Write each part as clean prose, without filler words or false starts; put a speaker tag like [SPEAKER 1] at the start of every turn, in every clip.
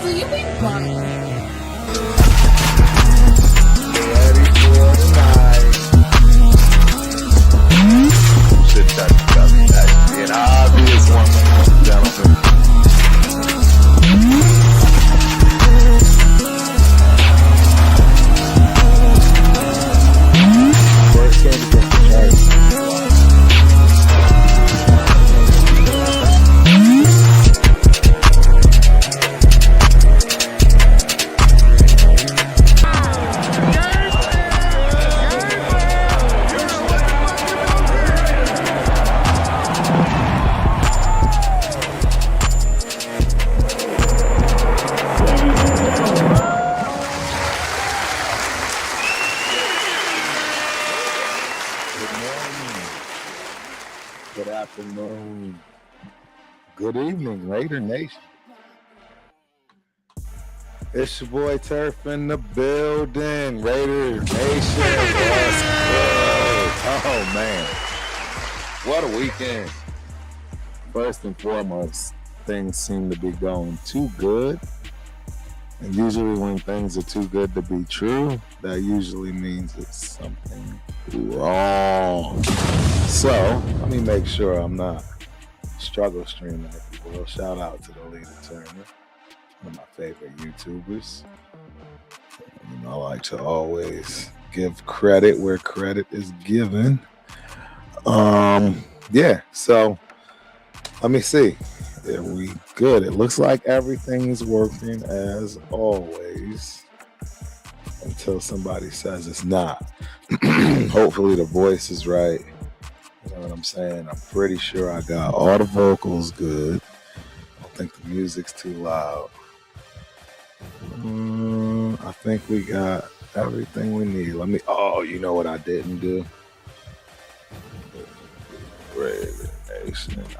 [SPEAKER 1] Will you be blunt?
[SPEAKER 2] Ready for tonight. Should touch each other. That be an obvious one, ladies and gentlemen. First game against the Chargers. Good afternoon. Good evening, Raider Nation. It's your boy Turf in the building. Raider Nation. What's good? Oh, man. What a weekend. First and foremost, things seem to be going too good. And usually when things are too good to be true, that usually means it's something wrong. So, let me make sure I'm not struggle streaming, if you will. Shout out to the Leader Turner, one of my favorite YouTubers. You know, I like to always give credit where credit is given. Yeah, so let me see. Are we good? It looks like everything is working as always until somebody says it's not. Hopefully the voice is right. You know what I'm saying? I'm pretty sure I got all the vocals good. I don't think the music's too loud. I think we got everything we need. Oh, you know what I didn't do?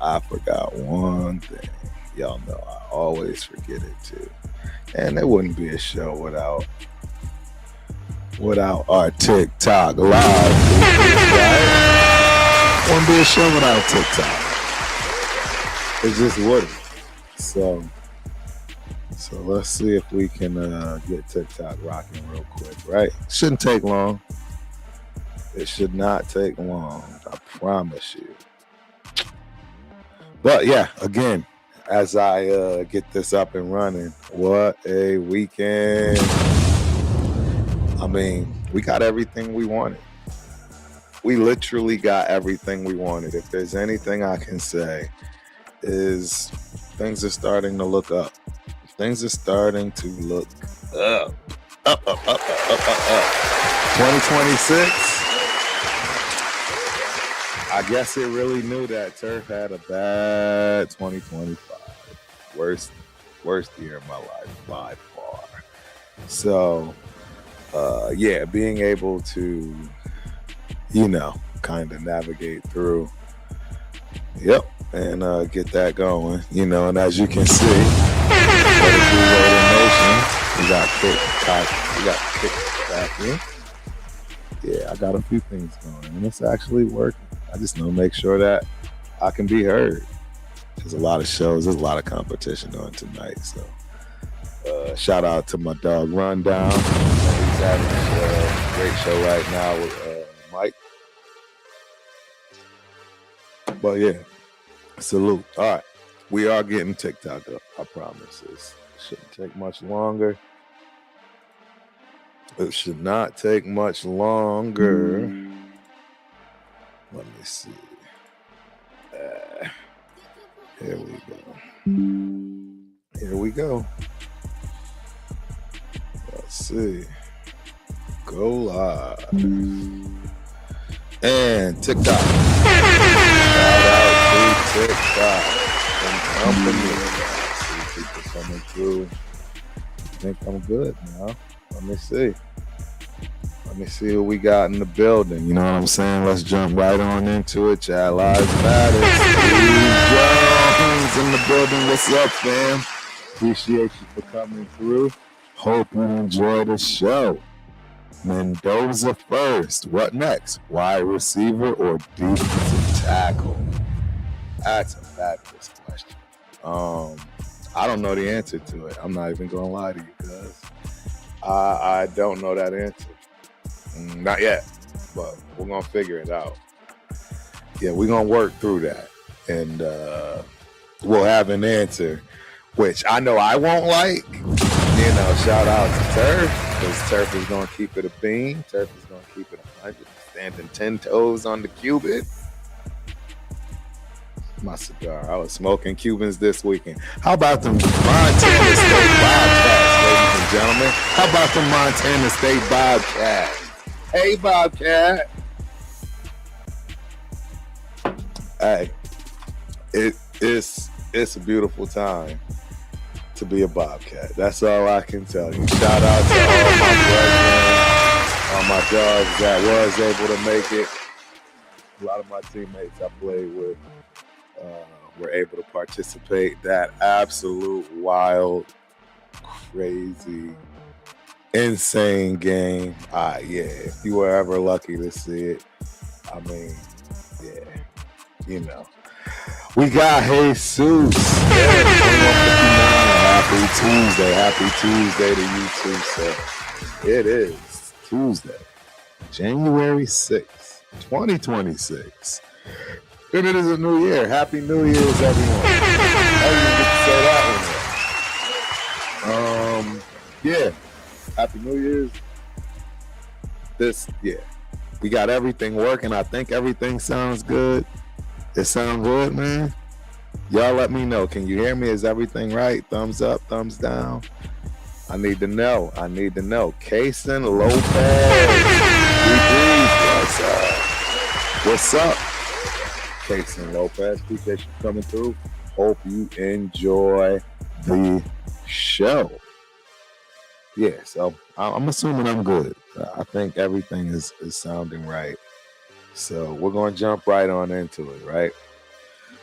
[SPEAKER 2] I forgot one thing. Y'all know I always forget it too. And there wouldn't be a show without our TikTok live. Right? Wouldn't be a show without TikTok. It just wouldn't. So let's see if we can get TikTok rocking real quick, right? Shouldn't take long. It should not take long. I promise you. But yeah, again, as I get this up and running, what a weekend. I mean, we got everything we wanted. We literally got everything we wanted. If there's anything I can say is things are starting to look up. Things are starting to look up. Up. 2026. I guess it really knew that Turf had a bad 2025. Worst year of my life by far. So, yeah, being able to, kind of navigate through. Yep, and get that going. And as you can see, we got kicked back in. Yeah, I got a few things going, and it's actually working. I just want to make sure that I can be heard. There's a lot of shows. There's a lot of competition on tonight. So shout out to my dog Rundown. He's having a great show right now with Mike. But yeah, salute. All right. We are getting TikTok up. I promise. It shouldn't take much longer. It should not take much longer. Let me see. Here we go. Let's see. Go live. And TikTok. Shout out to TikTok and company. See people coming through. I think I'm good now. Let me see. Let me see what we got in the building. You know what I'm saying? Let's jump right on into it. Chat Lives Matter. Steve Jones in the building. What's up, fam? Appreciate you for coming through. Hope you enjoy the show. Mendoza first. What next? Wide receiver or defensive tackle? That's a fabulous question. I don't know the answer to it. I'm not even gonna lie to you, cuz I don't know that answer. Not yet, but we're gonna figure it out. Yeah, we're gonna work through that, and we'll have an answer, which I know I won't like. Shout out to Turf, because Turf is gonna keep it a bean. Turf is gonna keep it 100, standing 10 toes on the Cuban. My cigar. I was smoking Cubans this weekend. How about the Montana State Bobcats, ladies and gentlemen? How about the Montana State Bobcats? Hey, Bobcat. Hey, it's a beautiful time to be a Bobcat. That's all I can tell you. Shout out to all my brethren, all my dogs that was able to make it. A lot of my teammates I played with were able to participate. That absolute wild, crazy, insane game. Yeah, if you were ever lucky to see it, I mean, yeah, we got Jesus. Happy Tuesday to you too, sir. It is Tuesday, January 6th, 2026. And it is a new year. Happy New Year's, everyone. I didn't get to say that one yet. Yeah. Happy New Year's. We got everything working. I think everything sounds good. It sounds good, man. Y'all let me know. Can you hear me? Is everything right? Thumbs up, thumbs down. I need to know. Kaysen Lopez. What's up? Kaysen Lopez. Appreciate you coming through. Hope you enjoy the show. Yeah, so I'm assuming I'm good. I think everything is sounding right. So we're going to jump right on into it, right?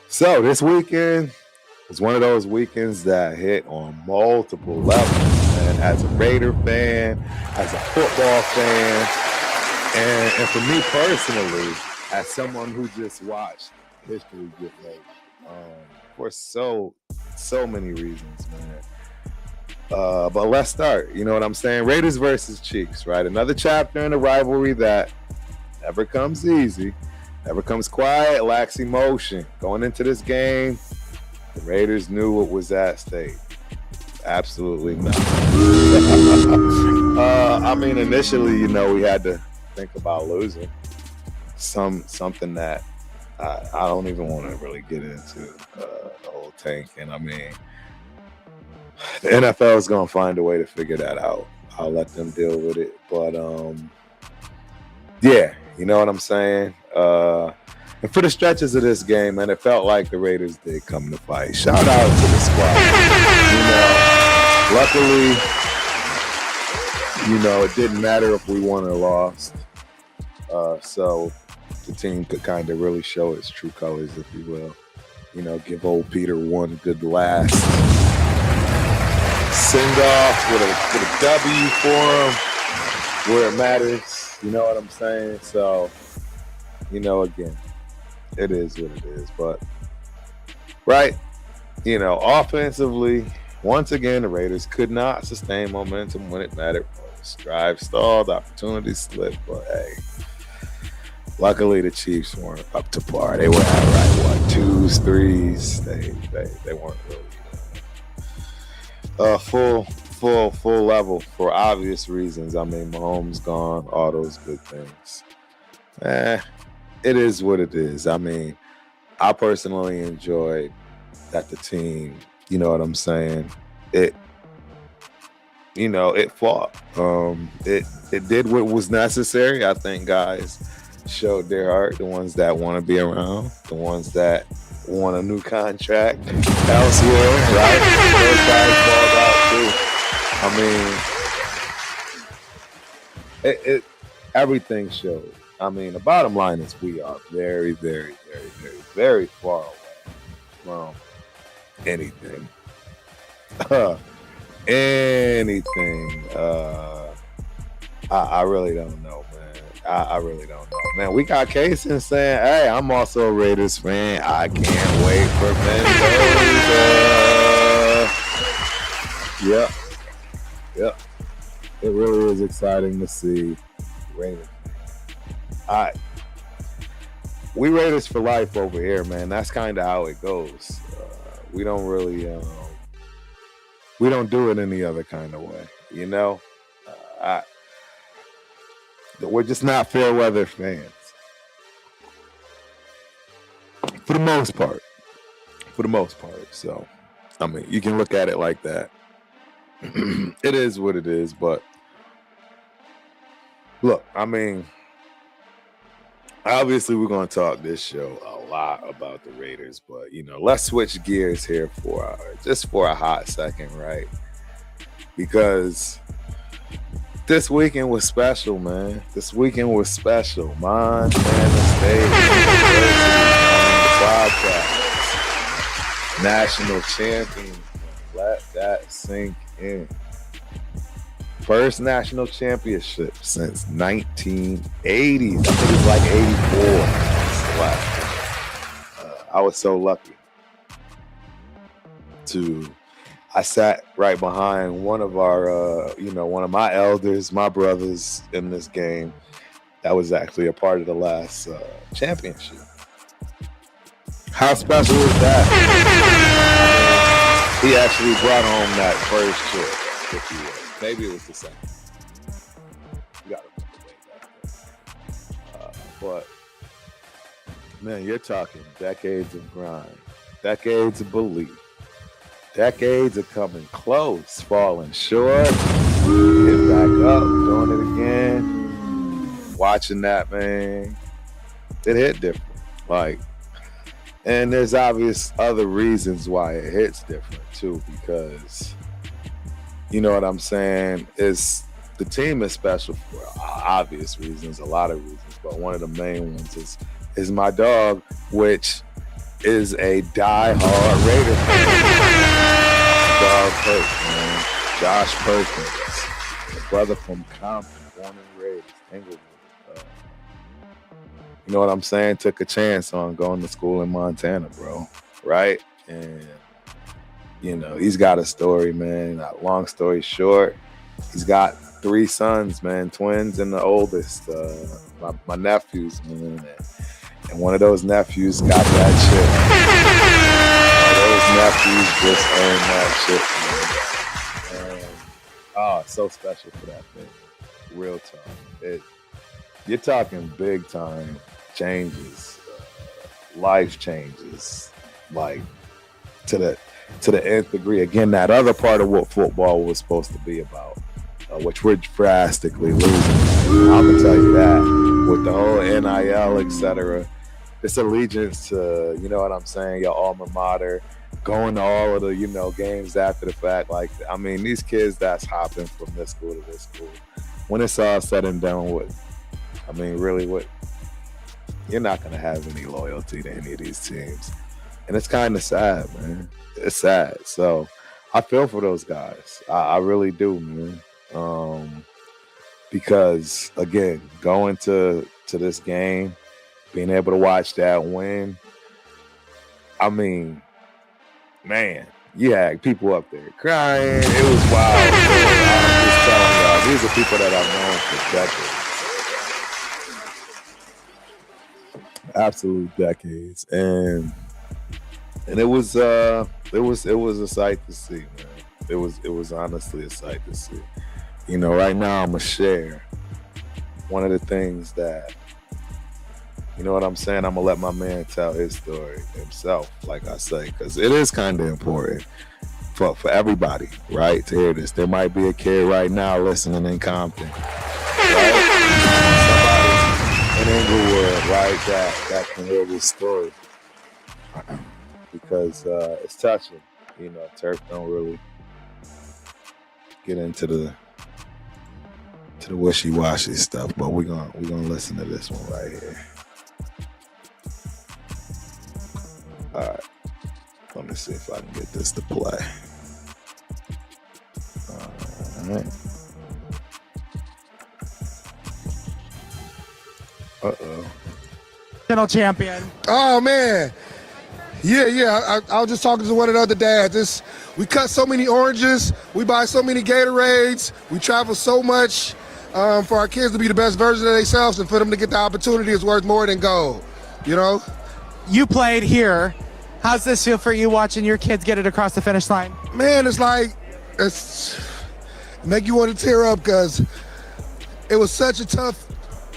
[SPEAKER 2] So this weekend was one of those weekends that hit on multiple levels, man. As a Raider fan, as a football fan, and for me personally, as someone who just watched history get made, for so many reasons, man. But let's start. You know what I'm saying? Raiders versus Chiefs, right? Another chapter in a rivalry that never comes easy, never comes quiet, lacks emotion. Going into this game, the Raiders knew what was at stake. Absolutely nothing. I mean, initially, we had to think about losing. Something that I don't even want to really get into the whole tanking. I mean, the NFL is going to find a way to figure that out. I'll let them deal with it. But, yeah, you know what I'm saying? And for the stretches of this game, man, it felt like the Raiders did come to fight. Shout out to the squad. Luckily, it didn't matter if we won or lost. So the team could kind of really show its true colors, if you will. Give old Peter one good last send off with a W for him where it matters. You know what I'm saying? So, again, it is what it is. But, right, offensively, once again, the Raiders could not sustain momentum when it mattered most. Drive stalled, opportunities slipped, but hey, luckily the Chiefs weren't up to par. They were at 2s, 3s. They weren't really full level for obvious reasons. I mean, Mahomes gone, all those good things. It is what it is. I mean, I personally enjoyed that the team, you know what I'm saying, it fought. It did what was necessary. I think guys showed their heart, the ones that want to be around, the ones that want a new contract elsewhere, right? Those guys balled out too. I mean, everything showed. I mean, the bottom line is we are very, very, very, very, very far away from anything. I really don't know, man. I really don't know, man. We got Kaysen saying, "Hey, I'm also a Raiders fan. I can't wait for Mendoza." Yeah, yeah. It really is exciting to see Raiders. All right. We Raiders for life over here, man. That's kind of how it goes. We don't really, we don't do it any other kind of way, you know? We're just not fair weather fans. For the most part. So, I mean, you can look at it like that. It is what it is, but look, I mean, obviously we're going to talk this show a lot about the Raiders, but, you know, let's switch gears here just for a hot second, right? Because this weekend was special, man. This weekend was special. Montana State Wildcats, national champion. Let that sink in. First national championship since 1980s. I think it's like 84. I was so lucky I sat right behind one of our, one of my elders, my brothers in this game. That was actually a part of the last championship. How special is that? He actually brought home that first chip, if you will. Maybe it was the second. You got to remember that. But, man, you're talking decades of grind, decades of belief. Decades of coming close, falling short, get back up, doing it again. Watching that, man, it hit different. And there's obvious other reasons why it hits different too, because you know what I'm saying? The team is special for obvious reasons, a lot of reasons, but one of the main ones is my dog, which is a die-hard Raider fan. Dog Perkins, man. Josh Perkins, a brother from Compton, born and raised, Englewood. You know what I'm saying? Took a chance on going to school in Montana, bro. Right? And, you know, he's got a story, man. Long story short, he's got 3 sons, man, twins and the oldest, my nephews, man. And one of those nephews got that shit. Those nephews just earned that shit, man. And, so special for that thing. Real time. You're talking big time changes, life changes, like to the nth degree. Again, that other part of what football was supposed to be about, which we're drastically losing. I'm gonna tell you that with the whole NIL, etc. This allegiance to, you know what I'm saying, your alma mater, going to all of the, games after the fact. Like, I mean, these kids that's hopping from this school to this school, when it's all said and done with, you're not going to have any loyalty to any of these teams. And it's kind of sad, man. It's sad. So I feel for those guys. I really do, man. Because, again, going to this game, being able to watch that win, I mean, man, you had people up there crying. It was wild. I'm just telling y'all, these are people that I've known for decades. Absolute decades. And it was a sight to see, man. It was honestly a sight to see. You know, right now I'm gonna share one of the things that, you know what I'm saying? I'm going to let my man tell his story himself, like I say, because it is kind of important for everybody, right, to hear this. There might be a kid right now listening in Compton, right? Somebody in Englewood, right, that can hear this story because it's touching. You know, Turf don't really get into the wishy-washy stuff, but we're gonna listen to this one right here. All right, let me see if I can get this to play. All right.
[SPEAKER 1] National champion.
[SPEAKER 3] Oh man,
[SPEAKER 1] I was just talking to one of the other dads. We cut so many oranges. We buy so many Gatorades. We travel so much for our kids to be the best version of themselves, and for them to get the opportunity is worth more than gold. You know?
[SPEAKER 3] You played here. How's this feel for you watching your kids get it across the finish line?
[SPEAKER 1] Man, it's make you want to tear up because it was such a tough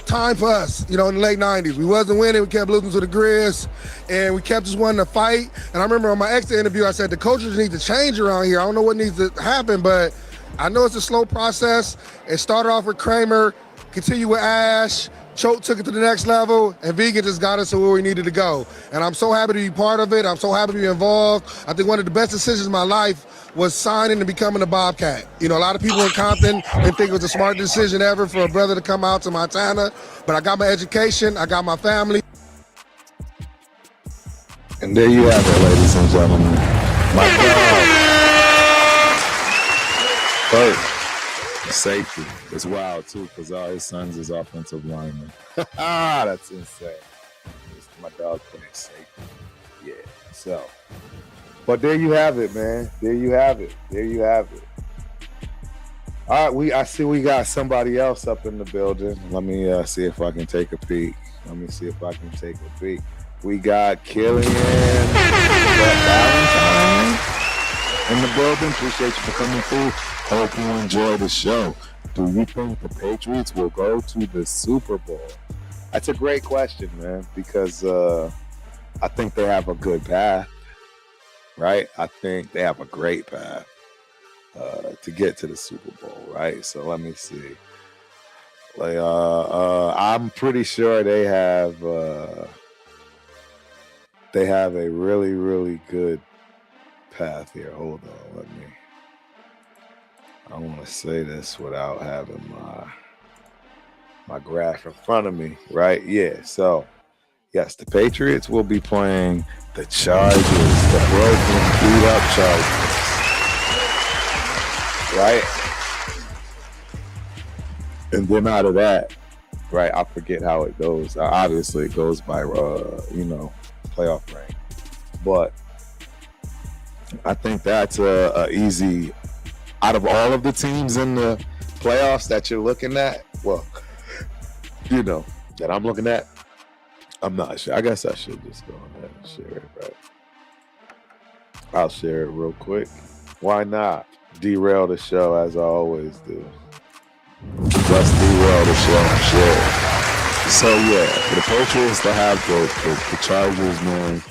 [SPEAKER 1] time for us, in the late 90s. We wasn't winning. We kept losing to the Grizz, and we kept just wanting to fight. And I remember on my exit interview, I said, the coaches need to change around here. I don't know what needs to happen, but I know it's a slow process. It started off with Kramer, continued with Ash, Choate took it to the next level, and Vigen just got us to where we needed to go. And I'm so happy to be part of it. I'm so happy to be involved. I think one of the best decisions of my life was signing and becoming a Bobcat. A lot of people in Compton didn't think it was the smartest decision ever for a brother to come out to Montana, but I got my education, I got my family.
[SPEAKER 2] And there you have it, ladies and gentlemen. My dog. First, safety. It's wild, too, because all his sons is offensive linemen. That's insane. My dog playing safety. Yeah, so. But there you have it, man. There you have it. All right, I see we got somebody else up in the building. Let me see if I can take a peek. We got Killian Valentine in the building. Appreciate you for coming through. Hope you enjoy the show. Do you think the Patriots will go to the Super Bowl? That's a great question, man, because I think they have a good path. Right? I think they have a great path to get to the Super Bowl, right? So let me see. I'm pretty sure they have a really, really good path here. Hold on, I want to say this without having my graph in front of me, right? Yeah, so yes, the Patriots will be playing the Chargers, the broken, beat-up Chargers, right? And then out of that, right, I forget how it goes. Obviously, it goes by, playoff rank. But I think that's a easy, out of all of the teams in the playoffs that you're looking at, that I'm looking at, I'm not sure. I guess I should just go ahead and share it, right? I'll share it real quick. Why not? Derail the show as I always do. Let's derail the show and share it. So yeah, for the Patriots to have the Chargers, man,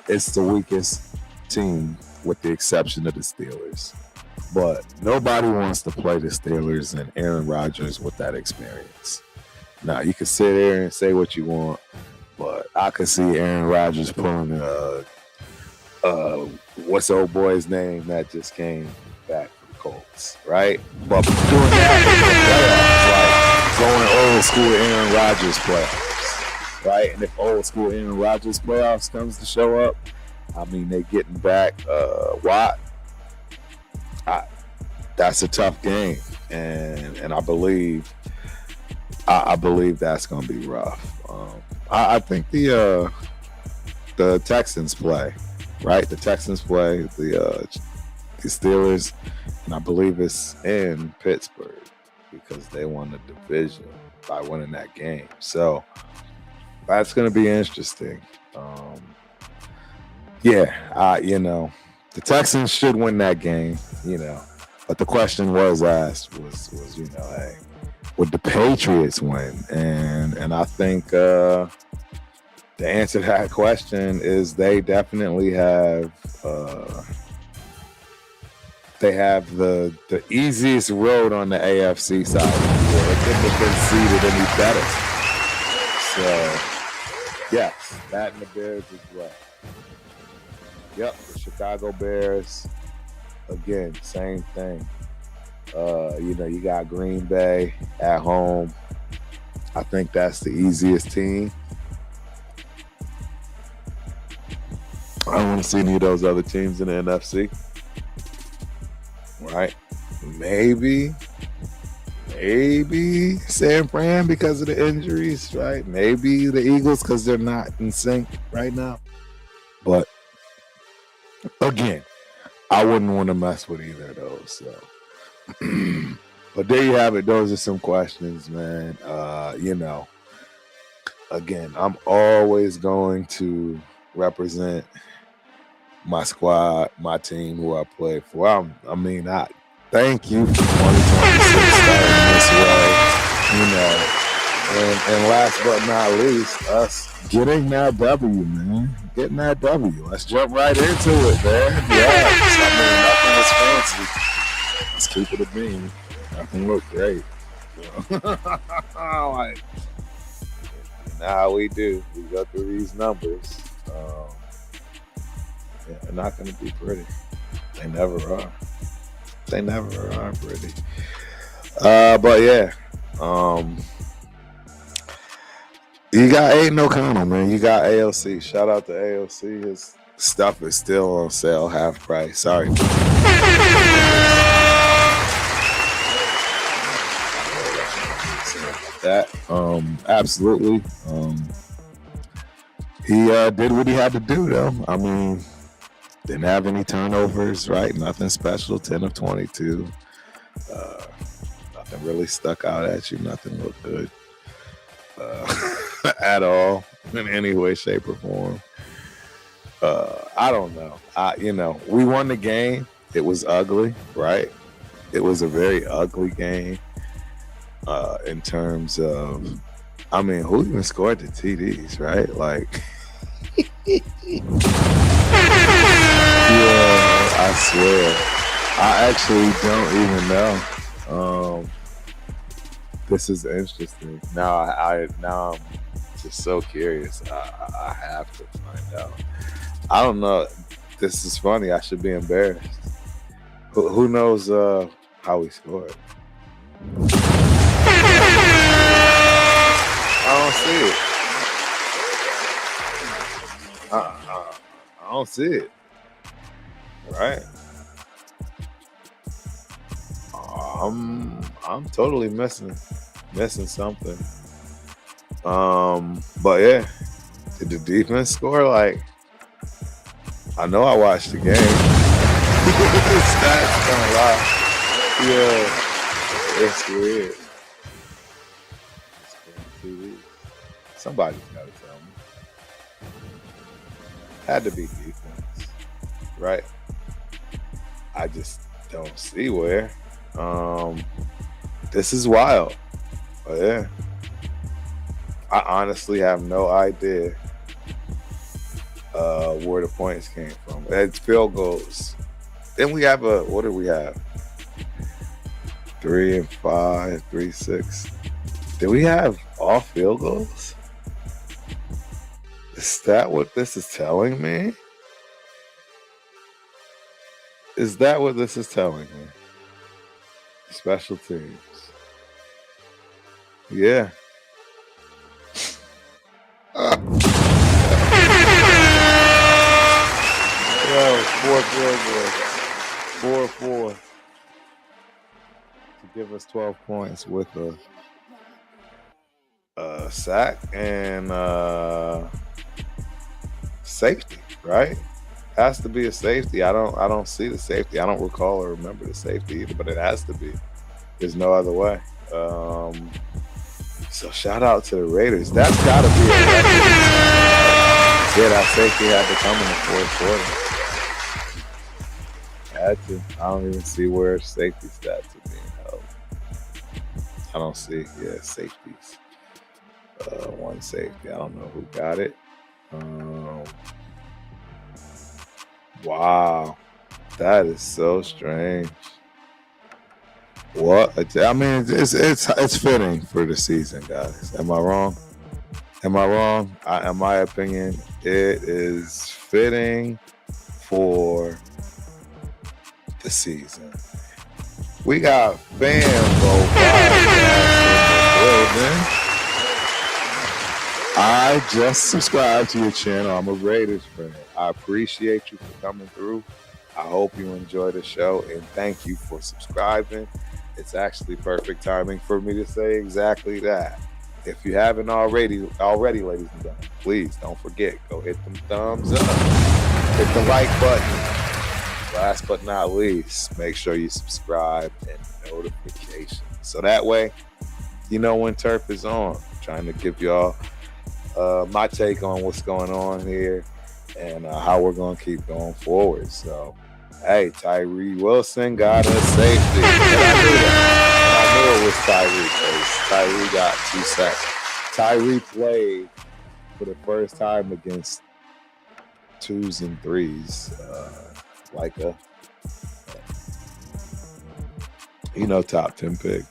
[SPEAKER 2] it's the weakest team with the exception of the Steelers. But nobody wants to play the Steelers and Aaron Rodgers with that experience. Now, you can sit there and say what you want, but I could see Aaron Rodgers pulling what's the old boy's name that just came back from the Colts, right? But doing that in the playoffs, like going old school Aaron Rodgers playoffs, right? And if old school Aaron Rodgers playoffs comes to show up, I mean, they getting back Watt. That's a tough game, and I believe that's going to be rough. I think the Texans play, right? The Texans play the Steelers, and I believe it's in Pittsburgh because they won the division by winning that game. So that's going to be interesting. The Texans should win that game, But the question was asked was hey, would the Patriots win? And I think the answer to that question is they definitely have the easiest road on the AFC side. They couldn't have been seeded any better. So yes, that and the Bears as well. Yep, the Chicago Bears, again, same thing. You got Green Bay at home. I think that's the easiest team. I don't want to see any of those other teams in the NFC. Right? Maybe San Fran because of the injuries, right? Maybe the Eagles because they're not in sync right now. But Again, I wouldn't want to mess with either of those. So, but there you have it. Those are some questions, man. Again, I'm always going to represent my squad, my team, who I play for. I thank you for 2026 starting this way, and last but not least, us getting that W, man. Getting that W. Let's jump right into it, man. Yes. Nothing was fancy. Let's keep it a beam. Nothing looked great. Like, now we do. We go through these numbers. They're not going to be pretty. They never are. They never are pretty. But yeah. You got Aiden O'Connell, man. You got AOC. Shout out to AOC. His stuff is still on sale, half price. Sorry. That absolutely. He did what he had to do, though. I mean, didn't have any turnovers, right? Nothing special. 10 of 22. Nothing really stuck out at you. Nothing looked good at all in any way, shape, or form. I don't know. We won the game. It was ugly, right? It was a very ugly game in terms of, who even scored the TDs, right? Like, yeah, I swear. I actually don't even know. This is interesting. Now I'm just so curious. I have to find out. I don't know. This is funny. I should be embarrassed. Who knows how he scored? I don't see it. I don't see it. Right? I'm totally missing something. But yeah, did the defense score? Like, I know I watched the game. Stats don't lie. Yeah, it's weird. Somebody's got to tell me. Had to be defense, right? I just don't see where. This is wild. But yeah, I honestly have no idea where the points came from. It's field goals. Then we have what do we have? 3 and 5, 3, 6. Did we have all field goals? Is that what this is telling me? Is that what this is telling me? Special teams. Yeah. Yo, 4 field goals. 4-4. To give us 12 points with a sack and safety, right? Has to be a safety. I don't see the safety. I don't recall or remember the safety either, but it has to be. There's no other way. So shout out to the Raiders. That's got to be a record. Yeah, that safety had to come in the fourth quarter. Had to. I don't even see where safety stats are being held. I don't see. Yeah, safeties. One safety. I don't know who got it. Wow, that is so strange. What? I mean, it's fitting for the season, guys. Am I wrong? In my opinion, it is fitting for the season. We got Fanbo Podcast in the building. I just subscribed to your channel. I'm a Raiders fan. I appreciate you for coming through. I hope you enjoy the show, and thank you for subscribing. It's actually perfect timing for me to say exactly that. If you haven't already, ladies and gentlemen, please don't forget, go hit them thumbs up. Hit the like button. last but not least, make sure you subscribe and notifications. So that way, you know when Turf is on. I'm trying to give y'all my take on what's going on here and how we're going to keep going forward. So, hey, Tyree Wilson got us safety. And I knew it was Tyree because Tyree got 2 sacks. Tyree played for the first time against 2s and 3s, like a, top 10 pick.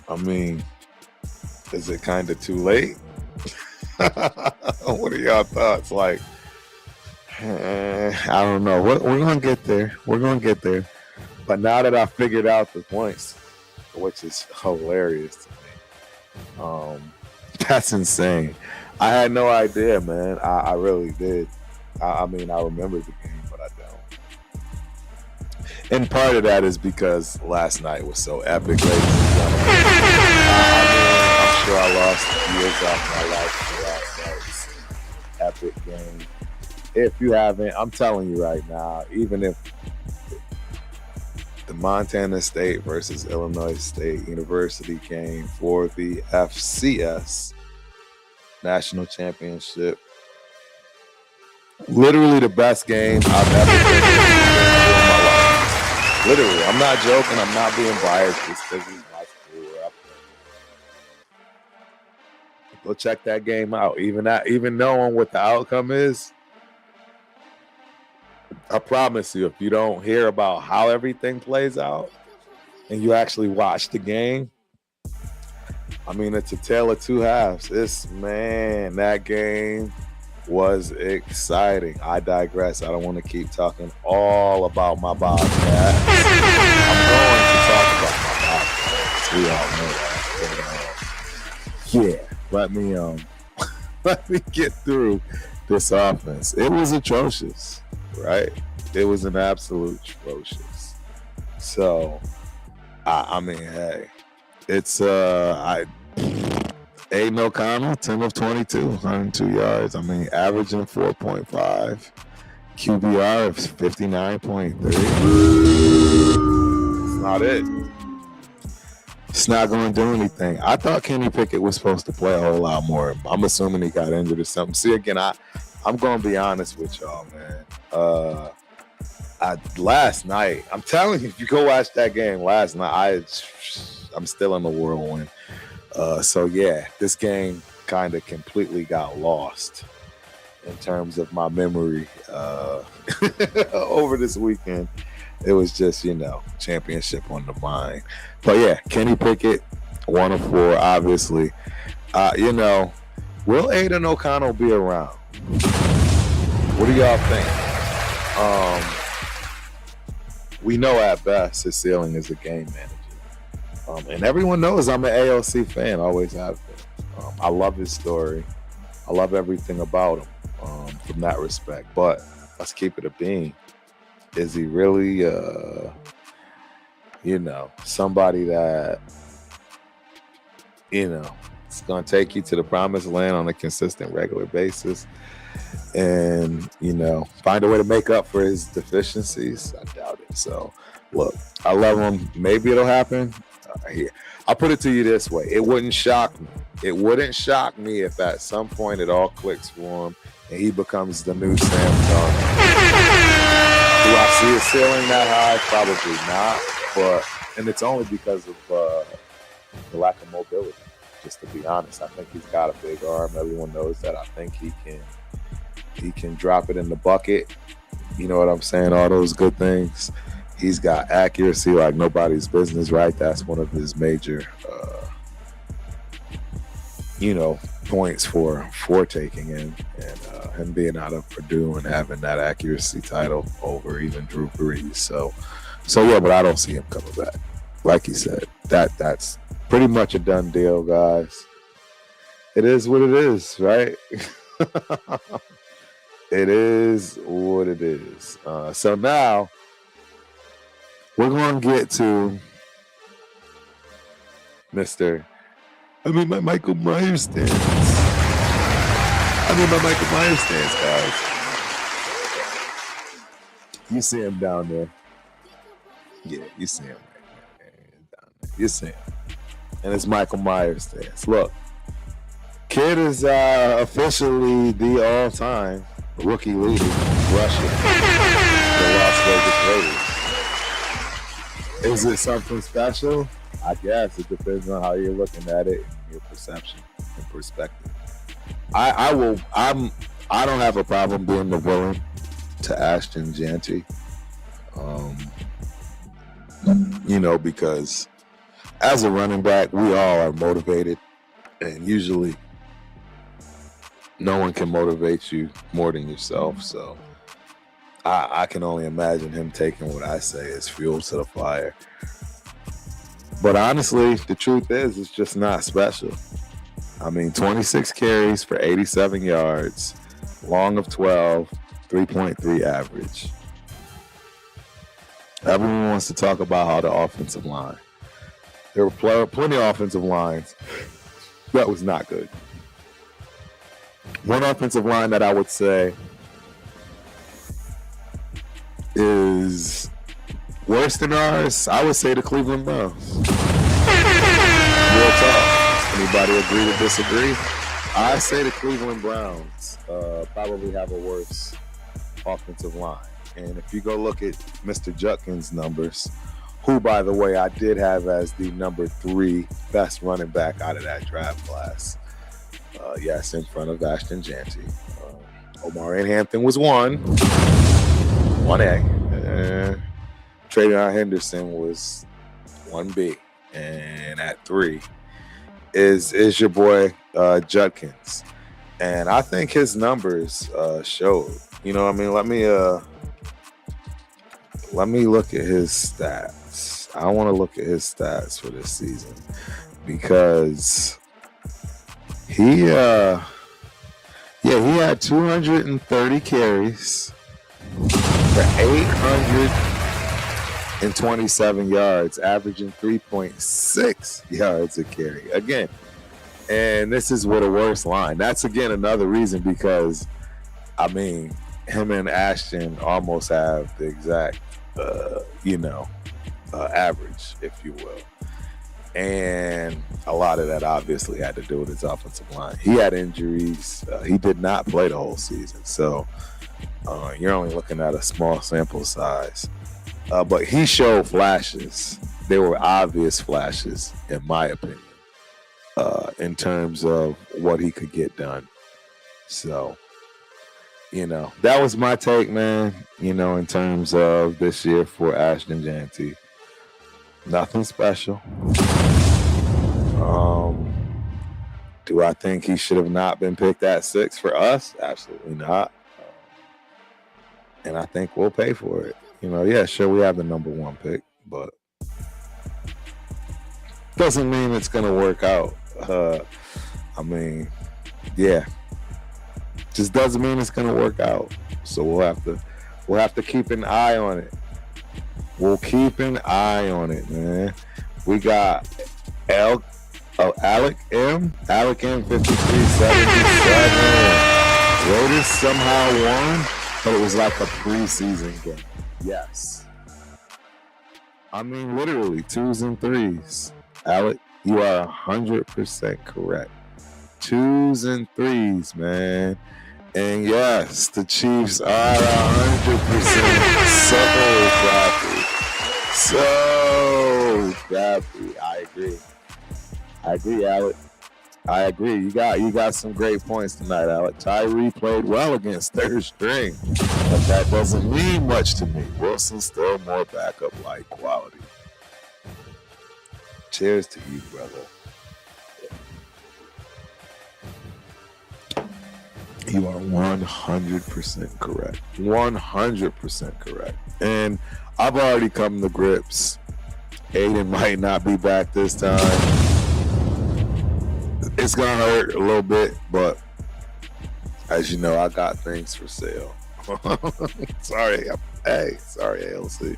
[SPEAKER 2] I mean, is it kind of too late? What are y'all thoughts? Like, I don't know. We're going to get there. We're going to get there. But now that I figured out the points, which is hilarious to me, that's insane. I had no idea, man. I really did. I mean, I remember the game, but I don't. And part of that is because last night was so epic, ladies and gentlemen. I'm sure I lost years off my life for last night's epic game. If you haven't, I'm telling you right now, even if the Montana State versus Illinois State University game for the FCS National Championship, literally the best game I've ever been in my life. Literally, I'm not joking. I'm not being biased just because he's my school. Go check that game out. Even knowing what the outcome is, I promise you, if you don't hear about how everything plays out and you actually watch the game, I mean, it's a tale of two halves. That game was exciting. I digress. I don't want to keep talking all about my Bobcats. I'm going to talk about my Bobcats. We all know that. But, let me get through this offense. It was atrocious, right? It was an absolute atrocious. So, I mean, hey, it's Aiden O'Connell, 10 of 22, 102 yards. I mean, averaging 4.5. QBR of 59.3. It's not it. It's not going to do anything. I thought Kenny Pickett was supposed to play a whole lot more. I'm assuming he got injured or something. See, again, I'm going to be honest with y'all, man. Last night, I'm telling you, if you go watch that game last night, I'm still in the whirlwind. So yeah, this game kind of completely got lost in terms of my memory over this weekend. It was just, championship on the mind. But yeah, Kenny Pickett, 1 of 4, obviously. Will Aiden O'Connell be around? What do y'all think? We know at best his ceiling is a game manager. And everyone knows I'm an AOC fan, always have been. I love his story. I love everything about him from that respect. But let's keep it a bean. Is he really, somebody that, it's going to take you to the promised land on a consistent, regular basis and, find a way to make up for his deficiencies? I doubt it. So, look, I love him. Maybe it'll happen. I'll put it to you this way. It wouldn't shock me. It wouldn't shock me if at some point it all clicks for him and he becomes the new Sam Darnold. Do I see his ceiling that high? Probably not. And it's only because of the lack of mobility. Just to be honest, I think he's got a big arm. Everyone knows that. I think he can drop it in the bucket. You know what I'm saying? All those good things. He's got accuracy like nobody's business, right? That's one of his major, points for taking in. And him being out of Purdue and having that accuracy title over even Drew Brees. So yeah, but I don't see him coming back. Like he said, that's pretty much a done deal, guys. It is what it is, right? It is what it is. So now we're going to get to my Michael Myers stance. My Michael Myers stance, guys. You see him down there. Yeah, you see him right there. Down there. You see him. And it's Michael Myers stance. Look, kid is officially the all-time rookie leader rusher for the Las Vegas Raiders. Is it something special? I guess it depends on how you're looking at it and your perception and perspective. I don't have a problem being the villain to Ashton Jeanty. Because as a running back, we all are motivated, and usually no one can motivate you more than yourself. So I can only imagine him taking what I say as fuel to the fire. But honestly, the truth is, it's just not special. I mean, 26 carries for 87 yards, long of 12, 3.3 average. Everyone wants to talk about how the offensive line. There were plenty of offensive lines that was not good. One offensive line that I would say is worse than ours, I would say the Cleveland Browns. Real talk. Anybody agree to disagree? I say the Cleveland Browns probably have a worse offensive line. And if you go look at Mr. Judkins' numbers, who, by the way, I did have as the number 3 best running back out of that draft class. Yes, in front of Ashton Jeanty. Omarion Hampton was 1A. Travion Henderson was 1B. And at 3 is your boy Judkins. And I think his numbers showed. You know what I mean? Let me look at his stats. I want to look at his stats for this season because he had 230 carries for 827 yards, averaging 3.6 yards a carry. Again, and this is with a worse line. That's, again, another reason because, I mean, him and Ashton almost have the exact average, if you will. And a lot of that obviously had to do with his offensive line. He had injuries. He did not play the whole season. So you're only looking at a small sample size. But he showed flashes. They were obvious flashes, in my opinion, in terms of what he could get done. So, that was my take, man, in terms of this year for Ashton Jeanty. Nothing special. Do I think he should have not been picked at 6 for us? Absolutely not. And I think we'll pay for it. Sure, we have the number 1 pick, but doesn't mean it's going to work out. Just doesn't mean it's going to work out. So we'll have to keep an eye on it. We'll keep an eye on it, man. We got Alec M 5377. Raiders somehow won, but it was like a preseason game. Yes. I mean, literally 2s and 3s. Alec, you are 100% correct. 2s and 3s, man. And yes, the Chiefs are 100% so happy. I agree, Alec. I agree. You got some great points tonight, Alec. Tyree played well against third string, but that doesn't mean much to me. Wilson's still more backup-like quality. Cheers to you, brother. You are 100% correct. 100% correct. And I've already come to grips. Aiden might not be back this time. It's going to hurt a little bit, but as you know, I got things for sale. Sorry. Sorry, ALC.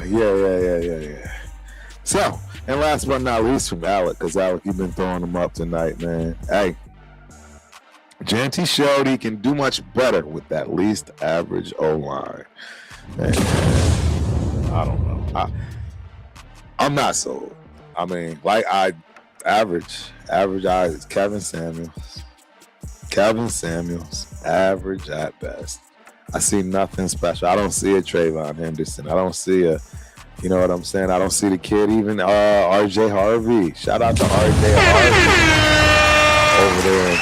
[SPEAKER 2] Yeah. So, and last but not least from Alec, because Alec, you've been throwing them up tonight, man. Hey, Janty showed he can do much better with that least average O-line. And I don't know. I'm not sold. I mean, average eyes. Kevin Samuels, average at best. I see nothing special. I don't see a Trayvon Henderson. I don't see a, you know what I'm saying? I don't see the kid, even RJ Harvey. Shout out to RJ Harvey over there in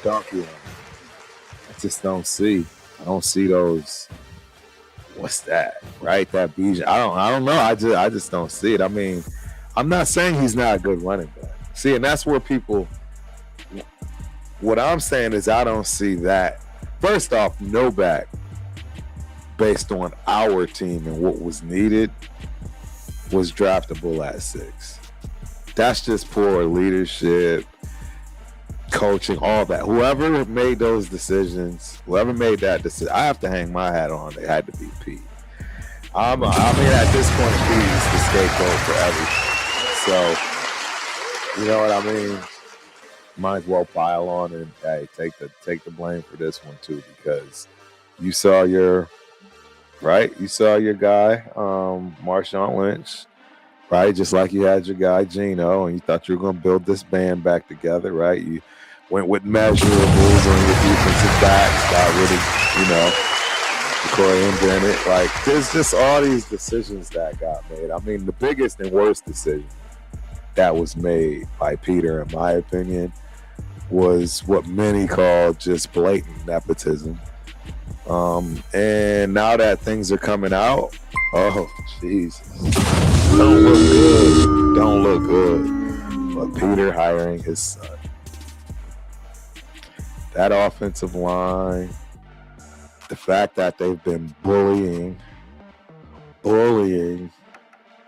[SPEAKER 2] Donkey. I just don't see. I don't see those. What's that? Right? That Bijan. I don't know. I just don't see it. I mean, I'm not saying he's not a good running back. See, and that's where people. What I'm saying is I don't see that. First off, no back based on our team and what was needed was draftable at 6. That's just poor leadership, coaching, all that. Whoever made those decisions, whoever made that decision, I have to hang my hat on. It had to be Pete. I mean, at this point, Pete is the scapegoat for everything. So, you know what I mean? Might as well pile on and hey, take the blame for this one too, because you saw your guy, Marshawn Lynch, right? Just like you had your guy Geno, and you thought you were gonna build this band back together, right? You went with measurables on your defensive backs, got rid of, Corey and Bennett. Like, there's just all these decisions that got made. I mean, the biggest and worst decision that was made by Peter, in my opinion, was what many call just blatant nepotism. And now that things are coming out, oh, Jesus. Don't look good. But Peter hiring his son. That offensive line, the fact that they've been bullying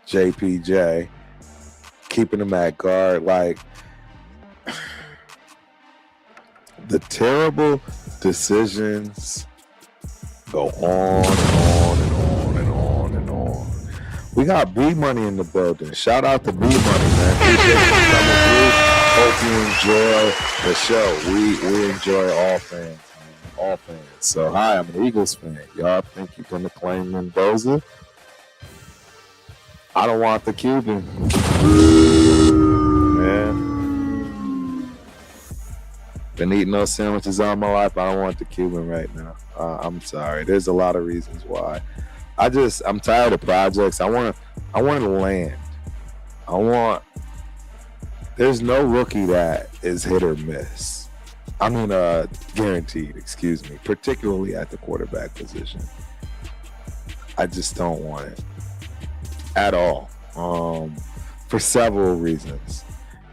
[SPEAKER 2] JPJ, keeping him at guard, like, the terrible decisions go on and on and on and on and on. We got B Money in the building. Shout out to B Money, man. Appreciate you coming through. Hope you enjoy the show. We enjoy all fans, man. All fans. So, hi, I'm an Eagles fan. Y'all think you're going to claim Mendoza? I don't want the Cuban. Man. Been eating those sandwiches all my life. I don't want the Cuban right now. I'm sorry. There's a lot of reasons why. I'm tired of projects. I want to land. There's no rookie that is hit or miss. I mean, guaranteed, excuse me, particularly at the quarterback position. I just don't want it at all, for several reasons.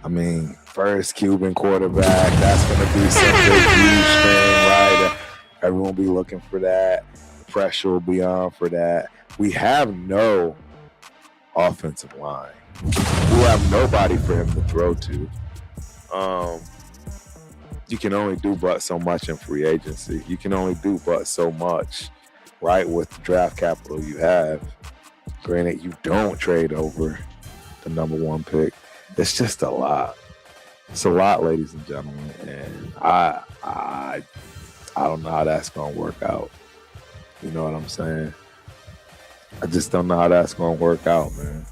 [SPEAKER 2] I mean, first Cuban quarterback, that's going to be some big, huge thing, right? Everyone will be looking for that. The pressure will be on for that. We have no offensive line. We have nobody for him to throw to. You can only do but so much in free agency. You can only do but so much, right, with the draft capital you have. Granted, you don't trade over the number 1 pick. It's just a lot. It's a lot, ladies and gentlemen, and I don't know how that's gonna work out. You know what I'm saying? I just don't know how that's gonna work out, man.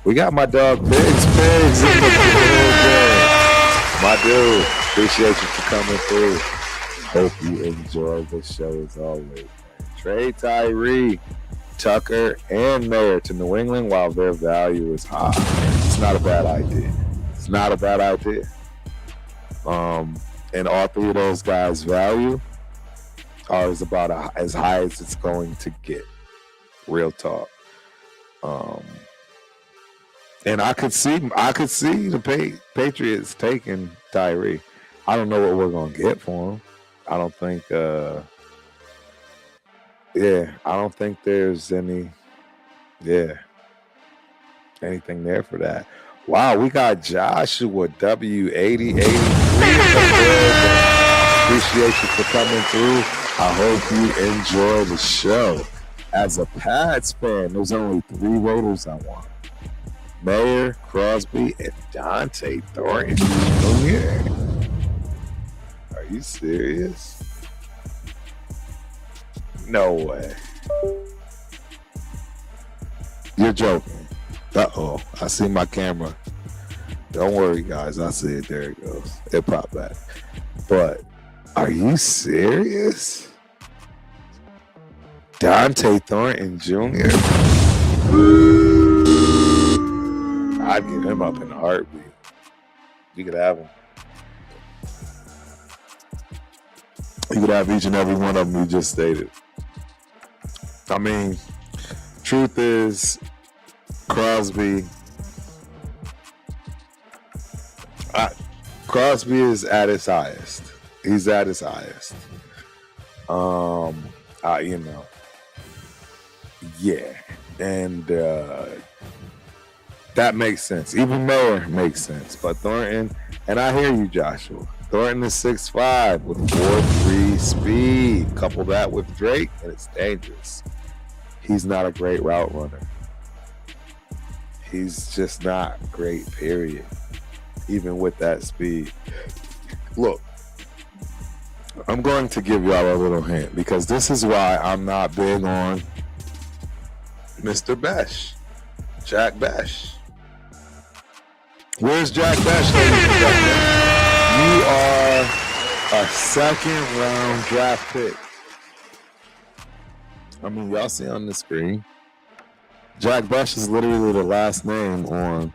[SPEAKER 2] We got my dog Pigs in the building. My dude, appreciate you for coming through. Hope you enjoy the show as always, man. Trade Tyree, Tucker, and Mayer to New England while their value is high. It's not a bad idea. It's not a bad idea. And all 3 of those guys' value is about as high as it's going to get. Real talk. And I could see the Patriots taking Tyree. I don't know what we're gonna get for him. I don't think. I don't think there's anything there for that. Wow, we got Joshua W8083. Appreciate you for coming through. I hope you enjoy the show. As a Pats fan, there's only 3 Raiders I want: Mayer, Crosby, and Dante Thornton Jr. you serious? No way. You're joking. Uh-oh. I see my camera. Don't worry, guys. I see it. There it goes. It popped back. But are you serious? Dante Thornton Jr.? I'd get him up in a heartbeat. You could have him. You could have each and every one of them you just stated. I mean, truth is, Crosby is at his highest. He's at his highest. You know, yeah, and that makes sense. Even Miller makes sense. But Thornton, and I hear you, Joshua. Thornton is 6'5" with 4.3 speed. Couple that with Drake, and it's dangerous. He's not a great route runner. He's just not great, period. Even with that speed. Look, I'm going to give y'all a little hint because this is why I'm not big on Mr. Besh, Jack Besh. Where's Jack Besh, ladies and gentlemen? You are a second-round draft pick. I mean, y'all see on the screen, Jack Besh is literally the last name on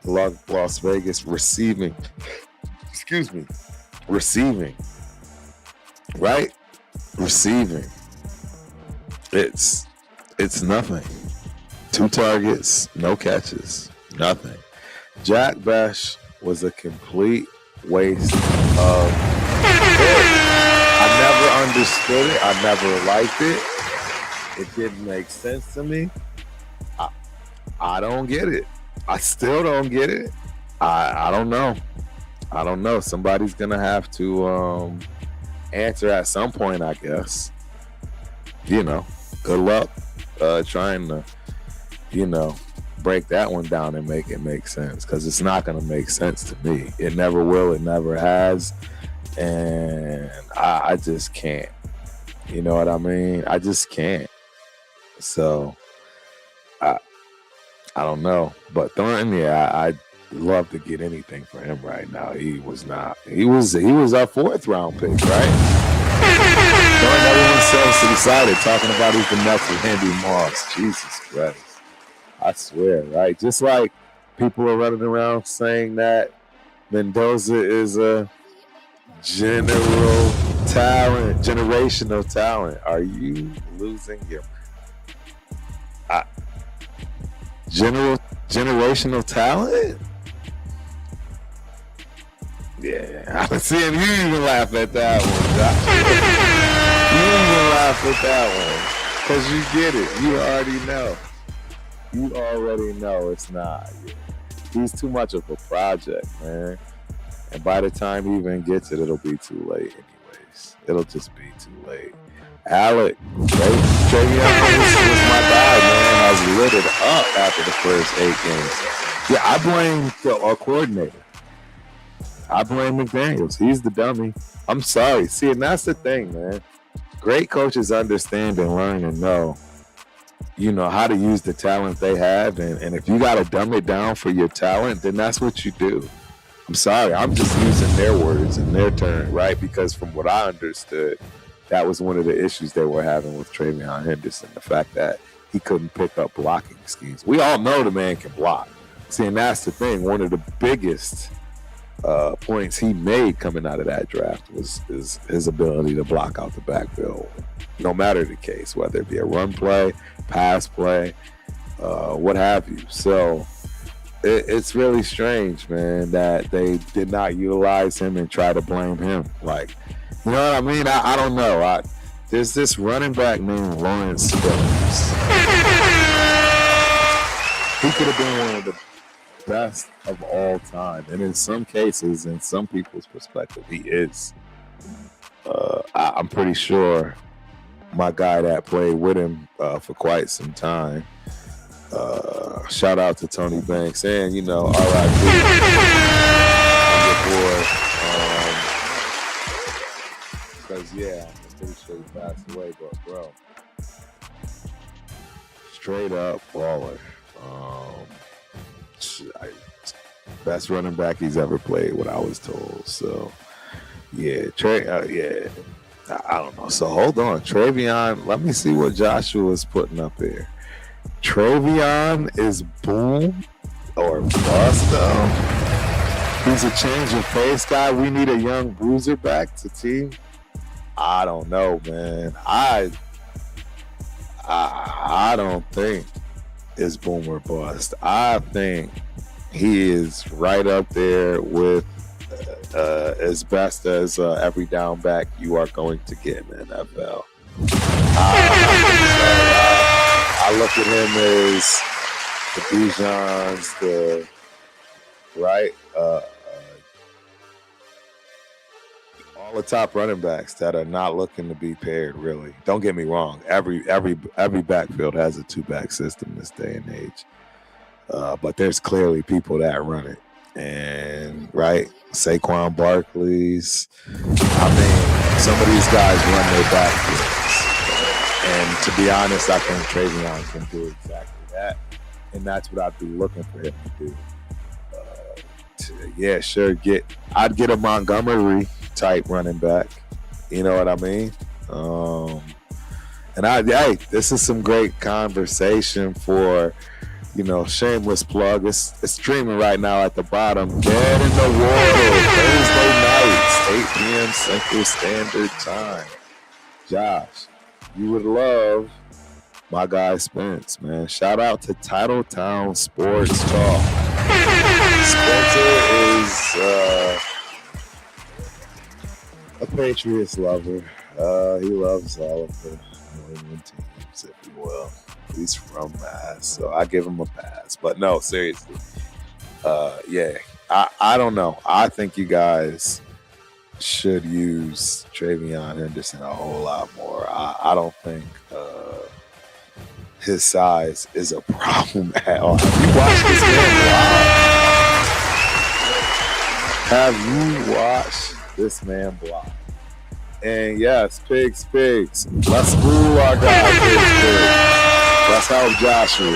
[SPEAKER 2] Las Vegas receiving. Excuse me. Receiving. Right? Receiving. It's nothing. 2 targets, no catches, nothing. Jack Besh was a complete waste of it. I never understood it. I never liked it. It didn't make sense to me. I don't get it. I still don't get it. I don't know. I don't know. Somebody's gonna have to answer at some point, I guess. You know, good luck trying to, you know, break that one down and make it make sense, because it's not gonna make sense to me. It never will. It never has, and I just can't. You know what I mean? I just can't. So I don't know, but Thornton, yeah, I'd love to get anything for him right now. He was our 4th round pick, right? Thornton, everyone's so excited talking about he's the next with Randy Moss. Jesus Christ. I swear, right? Just like people are running around saying that Mendoza is a generational talent. Are you losing your generational talent? Yeah, I'm seeing you even laugh at that one, Josh. You even laugh at that one because you get it. You already know. You already know it's not. He's too much of a project, man. And by the time he even gets it, it'll be too late anyways. It'll just be too late. Alec, Travion was my guy, man. Has lit it up after the first 8 games. Yeah, I blame our coordinator. I blame McDaniels. He's the dummy. I'm sorry. See, and that's the thing, man. Great coaches understand and learn and know, you know, how to use the talent they have. And if you got to dumb it down for your talent, then that's what you do. I'm sorry. I'm just using their words in their turn, right? Because from what I understood, that was one of the issues they were having with Travion Henderson, the fact that he couldn't pick up blocking schemes. We all know the man can block. See, and that's the thing. One of the biggest points he made coming out of that draft was his ability to block out the backfield, no matter the case, whether it be a run play, pass play, what have you. So it's really strange, man, that they did not utilize him and try to blame him. Like, you know what I mean? I don't know. There's this running back named Lawrence Phillips. He could have been one of the best of all time. And in some cases, in some people's perspective, he is. I'm pretty sure my guy that played with him for quite some time, shout out to Tony Banks, and, you know, R.I.P. your boy, because yeah, I'm pretty sure he passed away. But bro, straight up baller. Best running back he's ever played, what I was told. So yeah, yeah. I don't know. So hold on, Travion. Let me see what Joshua is putting up here. Travion is boom or bust though. He's a change of pace guy. We need a young bruiser back to team. I don't know, man. I don't think it's boom or bust. I think he is right up there with as best as every down back you are going to get in the NFL. I look at him as the Bijans, the right, all the top running backs that are not looking to be paired. Really, don't get me wrong. Every backfield has a 2-back system this day and age, but there's clearly people that run it. And right, Saquon Barkley's. I mean, some of these guys run their backfields, and to be honest, I think Travion can do exactly that, and that's what I'd be looking for him to do. Yeah, sure. I'd get a Montgomery type running back. You know what I mean? And this is some great conversation for. Shameless plug. It's streaming right now at the bottom. Dead in the Water, Thursday nights, 8 p.m. Central Standard Time. Josh, you would love my guy Spence, man. Shout out to Titletown Sports Talk. Spencer is a Patriots lover. He loves all of the New England teams, if you will. He's from Mass, so I give him a pass. But no, seriously. I don't know. I think you guys should use Travion Henderson a whole lot more. I don't think his size is a problem at all. Have you watched this man block? And yes, pigs. Let's school our guy, pigs. Let's help Joshua.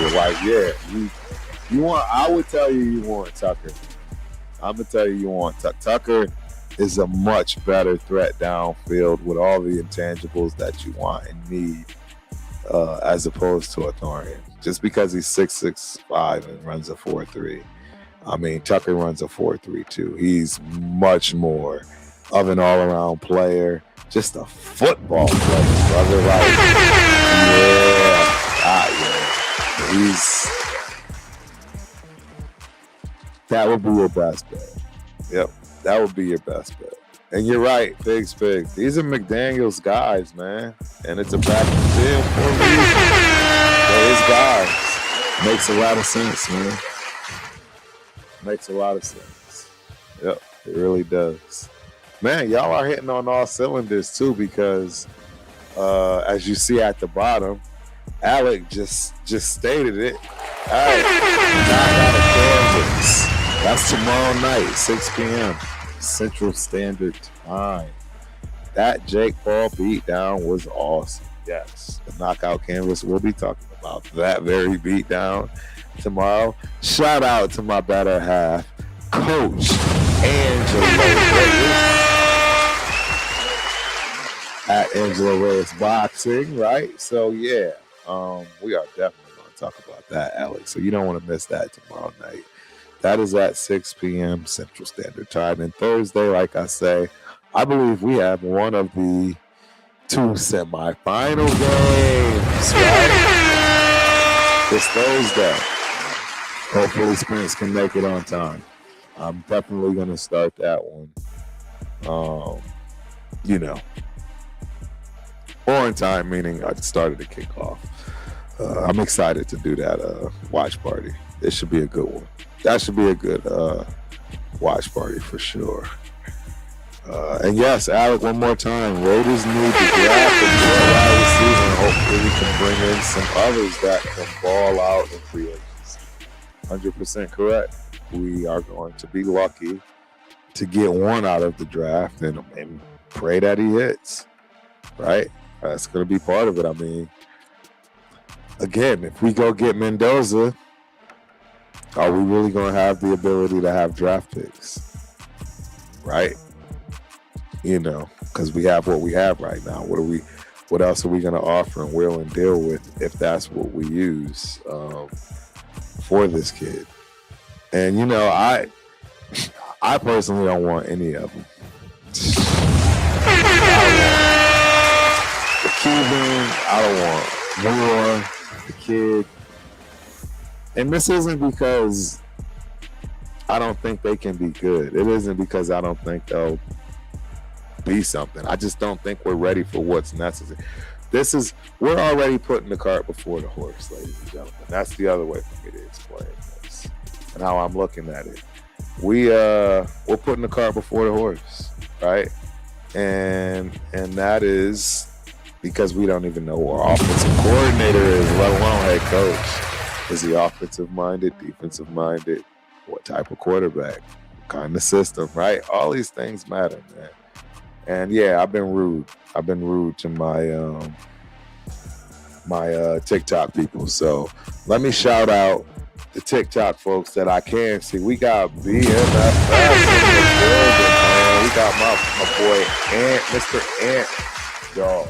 [SPEAKER 2] You want. I would tell you want Tucker. I'm gonna tell you want Tucker. Tucker is a much better threat downfield with all the intangibles that you want and need, as opposed to a Thorian. Just because he's 6'5" and runs a 4.3. I mean, Tucker runs a 4.3 too. He's much more of an all-around player, just a football player, brother. That would be your best bet. Yep, that would be your best bet. And you're right, pigs. These are McDaniel's guys, man. And it's a back to field for a reason. They're his guys. Makes a lot of sense, man. Makes a lot of sense. Yep, it really does. Man, y'all are hitting on all cylinders, too, because as you see at the bottom, Alec just stated it. All right, knock out of Kansas. That's tomorrow night, 6 p.m. Central Standard Time. That Jake Paul beatdown was awesome. Yes, the knockout canvas. We'll be talking about that very beatdown tomorrow. Shout out to my better half, Coach Angelo Reyes at Angelo Reyes Boxing. Right. So yeah, we are definitely going to talk about that, Alex. So you don't want to miss that tomorrow night. That is at 6 p.m. Central Standard Time. And Thursday, like I say, I believe we have one of the 2 semifinal games, right? This Thursday. Hopefully Spence can make it on time. I'm definitely going to start that one. On time, meaning I started the kickoff. I'm excited to do that watch party. It should be a good one. That should be a good watch party for sure. And yes, Alec, one more time. Raiders need to draft a wide receiver. Hopefully we can bring in some others that can ball out in free agency. 100% correct. We are going to be lucky to get one out of the draft and pray that he hits, right? That's going to be part of it. I mean, again, if we go get Mendoza, are we really going to have the ability to have draft picks, right? You know, because we have what we have right now. What else are we going to offer and will and deal with if that's what we use for this kid? And, you know, I personally don't want any of them. The Cuban, I don't want Moore, the kid. And this isn't because I don't think they can be good. It isn't because I don't think they'll be something. I just don't think we're ready for what's necessary. We're already putting the cart before the horse, ladies and gentlemen. That's the other way for me to explain this and how I'm looking at it. We're putting the cart before the horse, right? And that is because we don't even know who our offensive coordinator is, let alone head coach. Is he offensive minded, defensive minded? What type of quarterback? What kind of system, right? All these things matter, man. And yeah, I've been rude. I've been rude to my my TikTok people. So let me shout out the TikTok folks that I can see. We got BMFS in the building, man. We got my boy Ant, Mr. Ant Dog,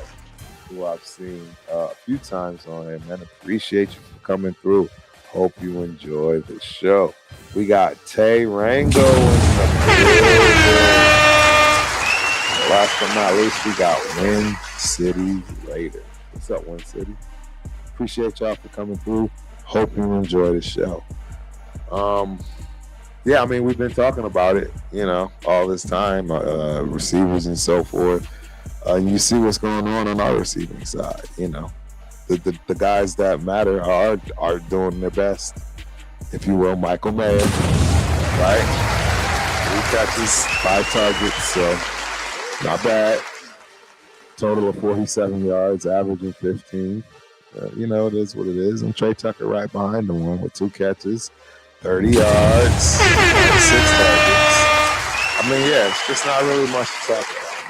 [SPEAKER 2] who I've seen a few times on here, man. Appreciate you for coming through. Hope you enjoy the show. We got Tay Rango in the building. Last but not least, we got Win City Raider. What's up, Win City? Appreciate y'all for coming through. Hope you enjoy the show. Yeah, I mean, we've been talking about it, you know, all this time, receivers and so forth. You see what's going on our receiving side, you know. The guys that matter are doing their best, if you will. Michael Mayer, right? 3 catches, 5 targets, so not bad. Total of 47 yards, averaging 15. You know, it is what it is. And Trey Tucker right behind him with 2 catches, 30 yards, 6 targets. I mean, yeah, it's just not really much to talk about,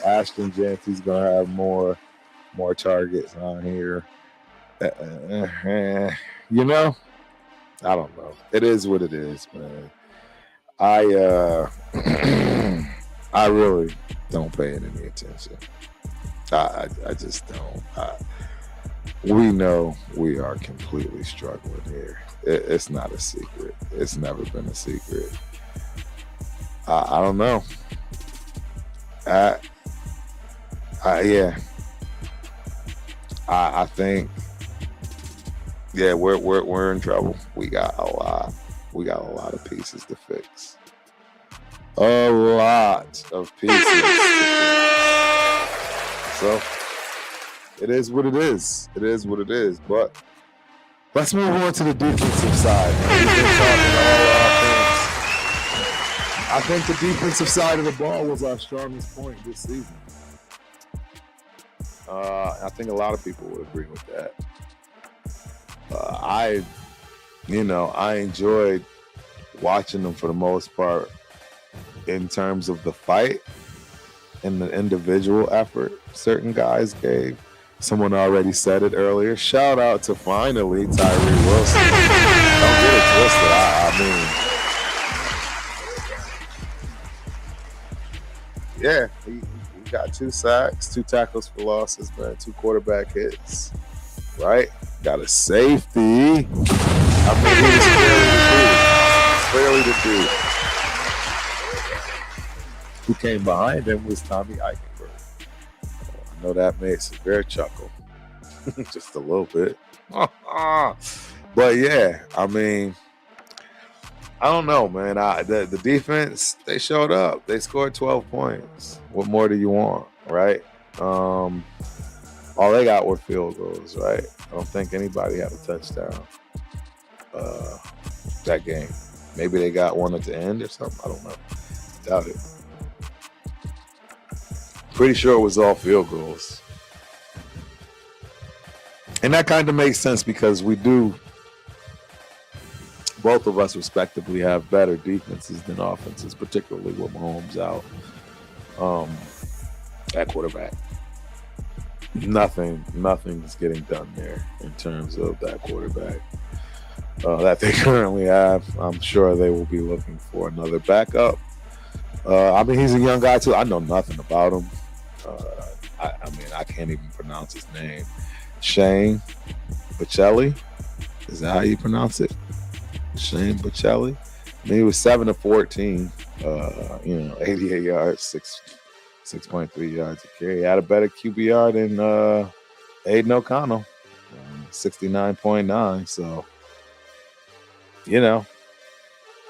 [SPEAKER 2] man. Ashton Janty's going to have more targets on here. You know, I don't know. It is what it is, man. I really don't pay it any attention. I just don't. We know we are completely struggling here. It's not a secret. It's never been a secret. I don't know. Yeah. I think, yeah, we're in trouble. We got a lot of pieces to fix. A lot of pieces to fix. So it is what it is. It is what it is. But let's move on to the defensive side. We've been talking all offense. I think the defensive side of the ball was our strongest point this season. I think a lot of people would agree with that. I enjoyed watching them for the most part in terms of the fight and the individual effort certain guys gave. Someone already said it earlier. Shout out to finally Tyree Wilson. Don't get it twisted. I mean, yeah, he got 2 sacks, 2 tackles for losses, man, 2 quarterback hits, right? Got a safety. I mean, he was clearly the dude. Who came behind him was Tommy Eichenberg. I know that made Severe chuckle. Just a little bit. But yeah, I mean, I don't know, man. The defense, they showed up. They scored 12 points. What more do you want, right? All they got were field goals, right? I don't think anybody had a touchdown that game. Maybe they got one at the end or something. I don't know. Doubt it. Pretty sure it was all field goals. And that kind of makes sense because we do, both of us respectively, have better defenses than offenses, particularly with Mahomes out. at quarterback. Nothing's getting done there in terms of that quarterback that they currently have. I'm sure they will be looking for another backup. I mean, he's a young guy too. I know nothing about him. I mean, I can't even pronounce his name. Shane Bocelli. Is that how you pronounce it? Shane Bocelli. I mean, he was 7 of 14. 88 yards, 6.3 yards a carry. He had a better QBR than Aiden O'Connell, 69.9. So,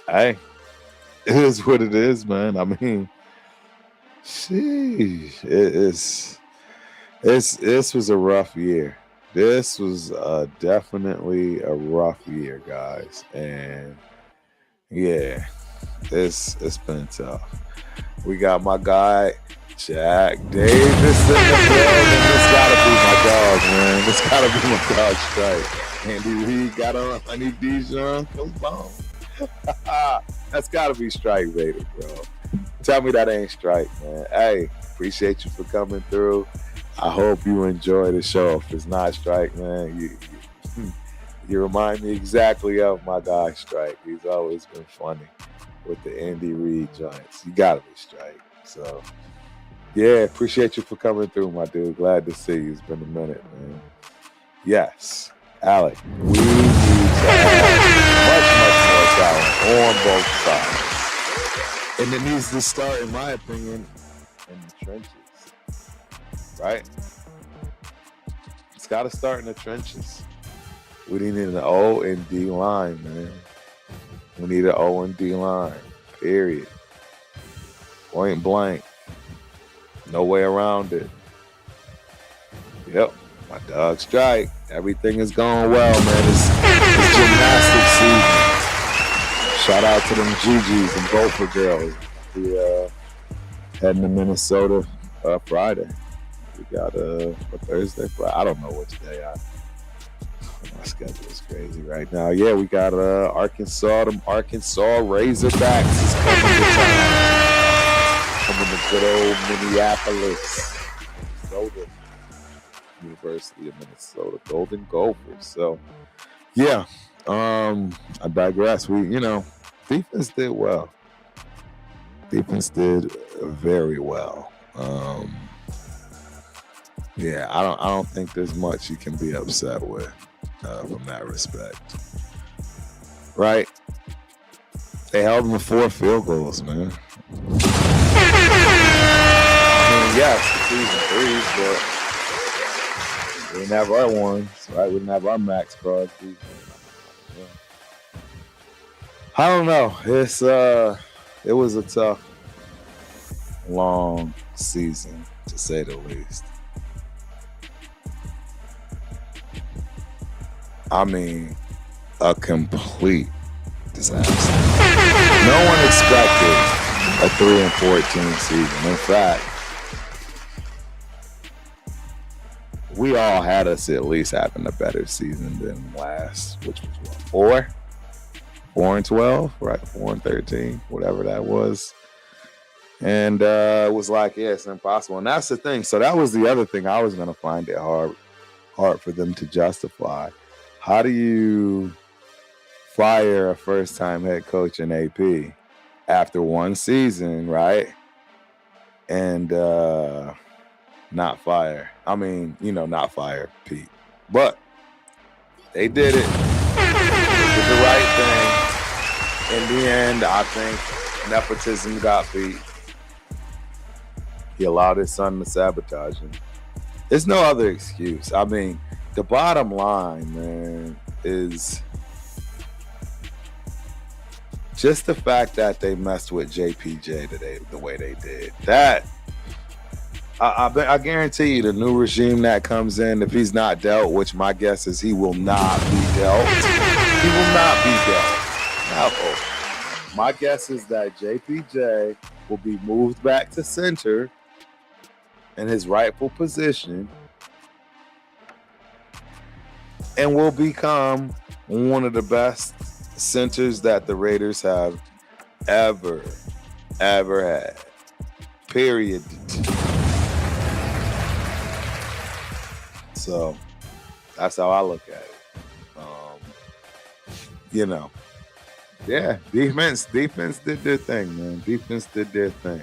[SPEAKER 2] hey, it is what it is, man. I mean, sheesh, this was a rough year. This was definitely a rough year, guys. And yeah, it's been tough. We got my guy, Jack Davis in the building. This gotta be my dog, man. This gotta be my dog Strike. Andy Reid got on Honey Dijon. Come on. That's gotta be Strike rated, bro. Tell me that ain't Strike, man. Hey, appreciate you for coming through. I hope you enjoy the show. If it's not Strike, man, you remind me exactly of my guy Strike. He's always been funny with the Andy Reid joints. You gotta be Strike. So, yeah, appreciate you for coming through, my dude. Glad to see you. It's been a minute, man. Yes, Alec, we need to have much more talent on both sides. And it needs to start, in my opinion, in the trenches. Right? It's got to start in the trenches. We need an O and D line, man. We need an O and D line, period. Point blank. No way around it. Yep, my dog Strike. Everything is going well, man. It's gymnastics season. Shout out to them GGs and Gopher girls. We heading to Minnesota Friday. We got a Thursday, Friday. I don't know which day. My schedule is crazy right now. Yeah, we got Arkansas. Them Arkansas Razorbacks is coming to town. Coming to good old Minneapolis. Minnesota. University of Minnesota. Golden Gophers. So, yeah. I digress. Defense did well. Defense did very well. Yeah, I don't think there's much you can be upset with from that respect. Right? They held them to 4 field goals, man. I mean, yes, season 3s, but we didn't have our ones, right? We didn't have our Max Crosby. Yeah. I don't know. It was a tough, long season, to say the least. I mean, a complete disaster. No one expected a 3-14 season. In fact, we all had us at least having a better season than last, which was what, 4-12, right? 4-13, whatever that was. And it was like, yeah, it's impossible. And that's the thing. So that was the other thing I was going to find it hard for them to justify. How do you fire a first-time head coach in AP after one season, right? And not fire. I mean, not fire Pete. But they did it. They did the right thing. In the end, I think nepotism got Pete. He allowed his son to sabotage him. There's no other excuse. I mean, the bottom line, man, is just the fact that they messed with JPJ today the way they did. That, I guarantee you, the new regime that comes in, if he's not dealt, which my guess is he will not be dealt. He will not be dealt. No. My guess is that JPJ will be moved back to center in his rightful position and will become one of the best centers that the Raiders have ever had. Period. So that's how I look at it. Yeah, defense did their thing, man. Defense did their thing.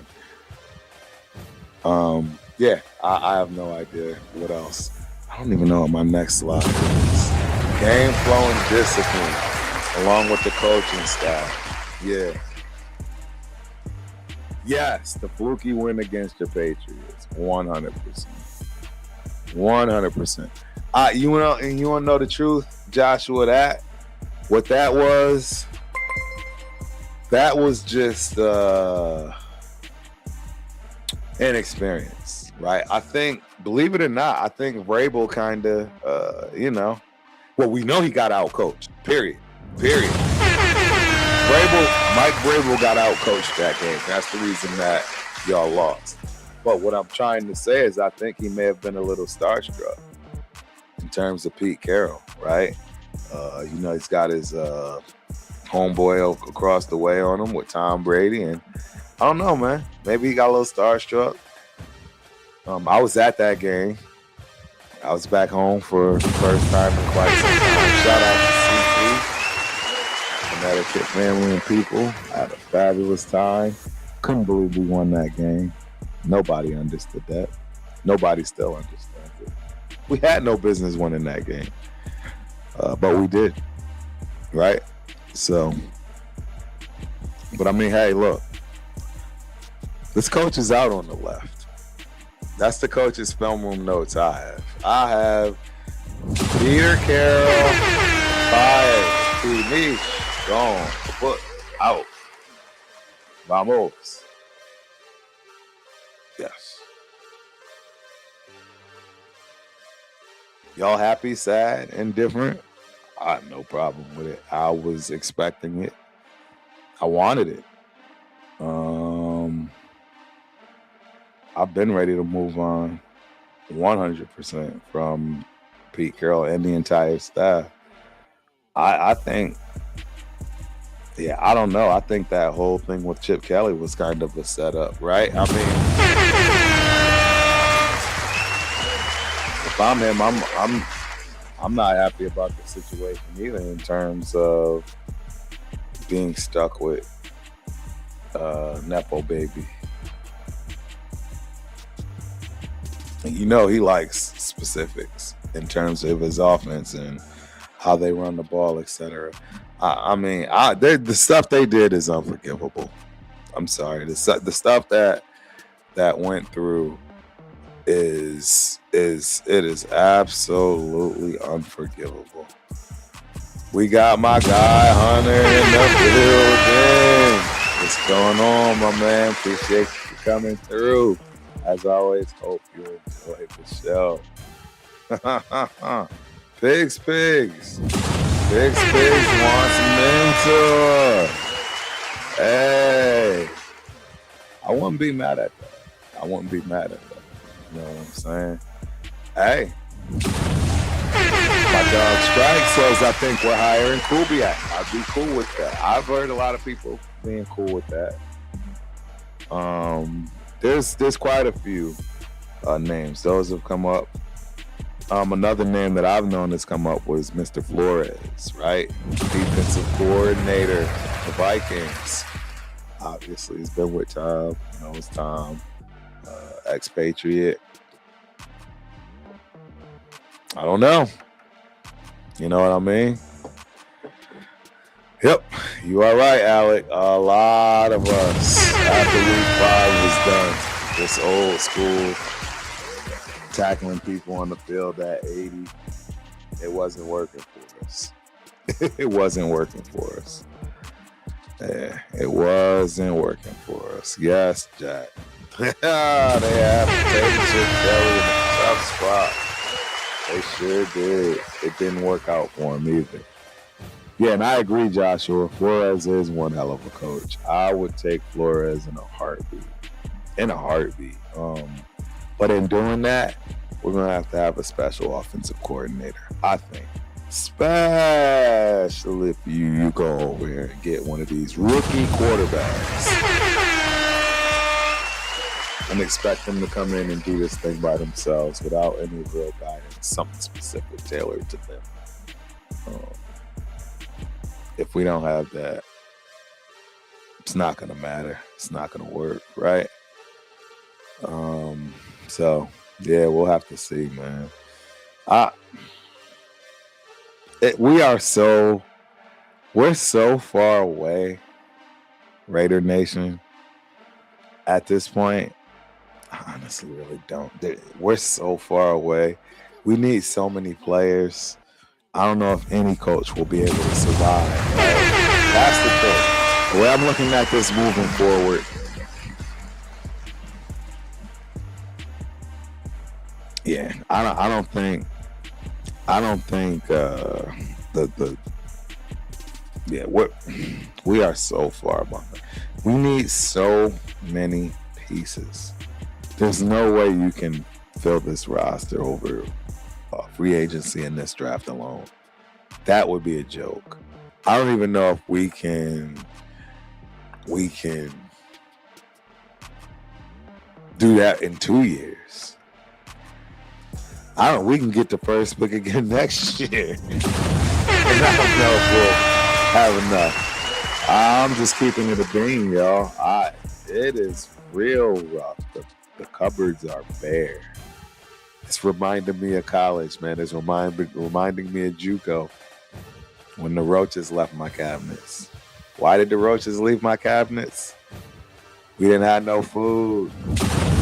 [SPEAKER 2] Yeah, I have no idea what else. I don't even know what my next slide is. Game flow and discipline, along with the coaching staff. Yeah. Yes, the fluky win against your Patriots, 100%. 100%. You want to know the truth, Joshua? What that was just inexperience, right? I think, believe it or not, I think Vrabel kind of, we know he got out coached. Period. Mike Vrabel got out coached that game. That's the reason that y'all lost. But what I'm trying to say is I think he may have been a little starstruck in terms of Pete Carroll, right? He's got his homeboy across the way on him with Tom Brady, and I don't know, man. Maybe he got a little starstruck. I was at that game. I was back home for the first time in quite some time. Shout out to CP, Connecticut family and people. I had a fabulous time. Couldn't believe we won that game. Nobody understood that. Nobody still understands it. We had no business winning that game. But we did, right? So, but I mean, hey, look, this coach is out on the left. That's the coach's film room notes I have Peter Carroll fired, Steve gone, kaput, out. Vamos. Yes. Y'all happy, sad, indifferent? I had no problem with it. I was expecting it. I wanted it. I've been ready to move on 100% from Pete Carroll and the entire staff. I think, I don't know. I think that whole thing with Chip Kelly was kind of a setup, right? I mean, if I'm him, I'm not happy about the situation either in terms of being stuck with Nepo baby. And he likes specifics in terms of his offense and how they run the ball, etc. The stuff they did is unforgivable. I'm sorry. The stuff that went through is absolutely unforgivable. We got my guy Hunter in the building. What's going on, my man? Appreciate you coming through. As always, hope you enjoy the show. Pigs wants a mentor. Hey, I wouldn't be mad at that. You know what I'm saying? Hey, my dog Strike says I think we're hiring Kubiak. I'd be cool with that. I've heard a lot of people being cool with that. There's quite a few names. Those have come up. Another name that I've known that's come up was Mr. Flores, right? Defensive coordinator, the Vikings. Obviously, he's been with Tom. Knows Tom, expatriate. I don't know. You know what I mean? Yep, you are right, Alec. A lot of us, after week 5 was done, this old school tackling people on the field at 80, it wasn't working for us. It wasn't working for us. Yeah, it wasn't working for us. Yes, Jack. They have taken Chip Kelly in a tough spot. They sure did. It didn't work out for him either. Yeah, and I agree, Joshua. Flores is one hell of a coach. I would take Flores in a heartbeat. But in doing that, we're going to have a special offensive coordinator, I think. Especially if you go over here and get one of these rookie quarterbacks. and expect them to come in and do this thing by themselves without any real guidance, something specific tailored to them. If we don't have that, it's not going to matter. It's not going to work, right? So, yeah, we'll have to see, man. We're so far away, Raider Nation, at this point. I honestly really don't. We're so far away. We need so many players. I don't know if any coach will be able to survive. Right? That's the thing. The way I'm looking at this moving forward, yeah, I don't think we are so far behind. We need so many pieces. There's no way you can fill this roster over free agency in this draft alone. That would be a joke. I don't even know if we can do that in 2 years. We can get the first pick again next year. And I don't know if we'll have enough. I'm just keeping it a bean, y'all. It is real rough. The cupboards are bare. It's reminding me of college, man. It's reminding me of JUCO when the roaches left my cabinets. Why did the roaches leave my cabinets? We didn't have no food.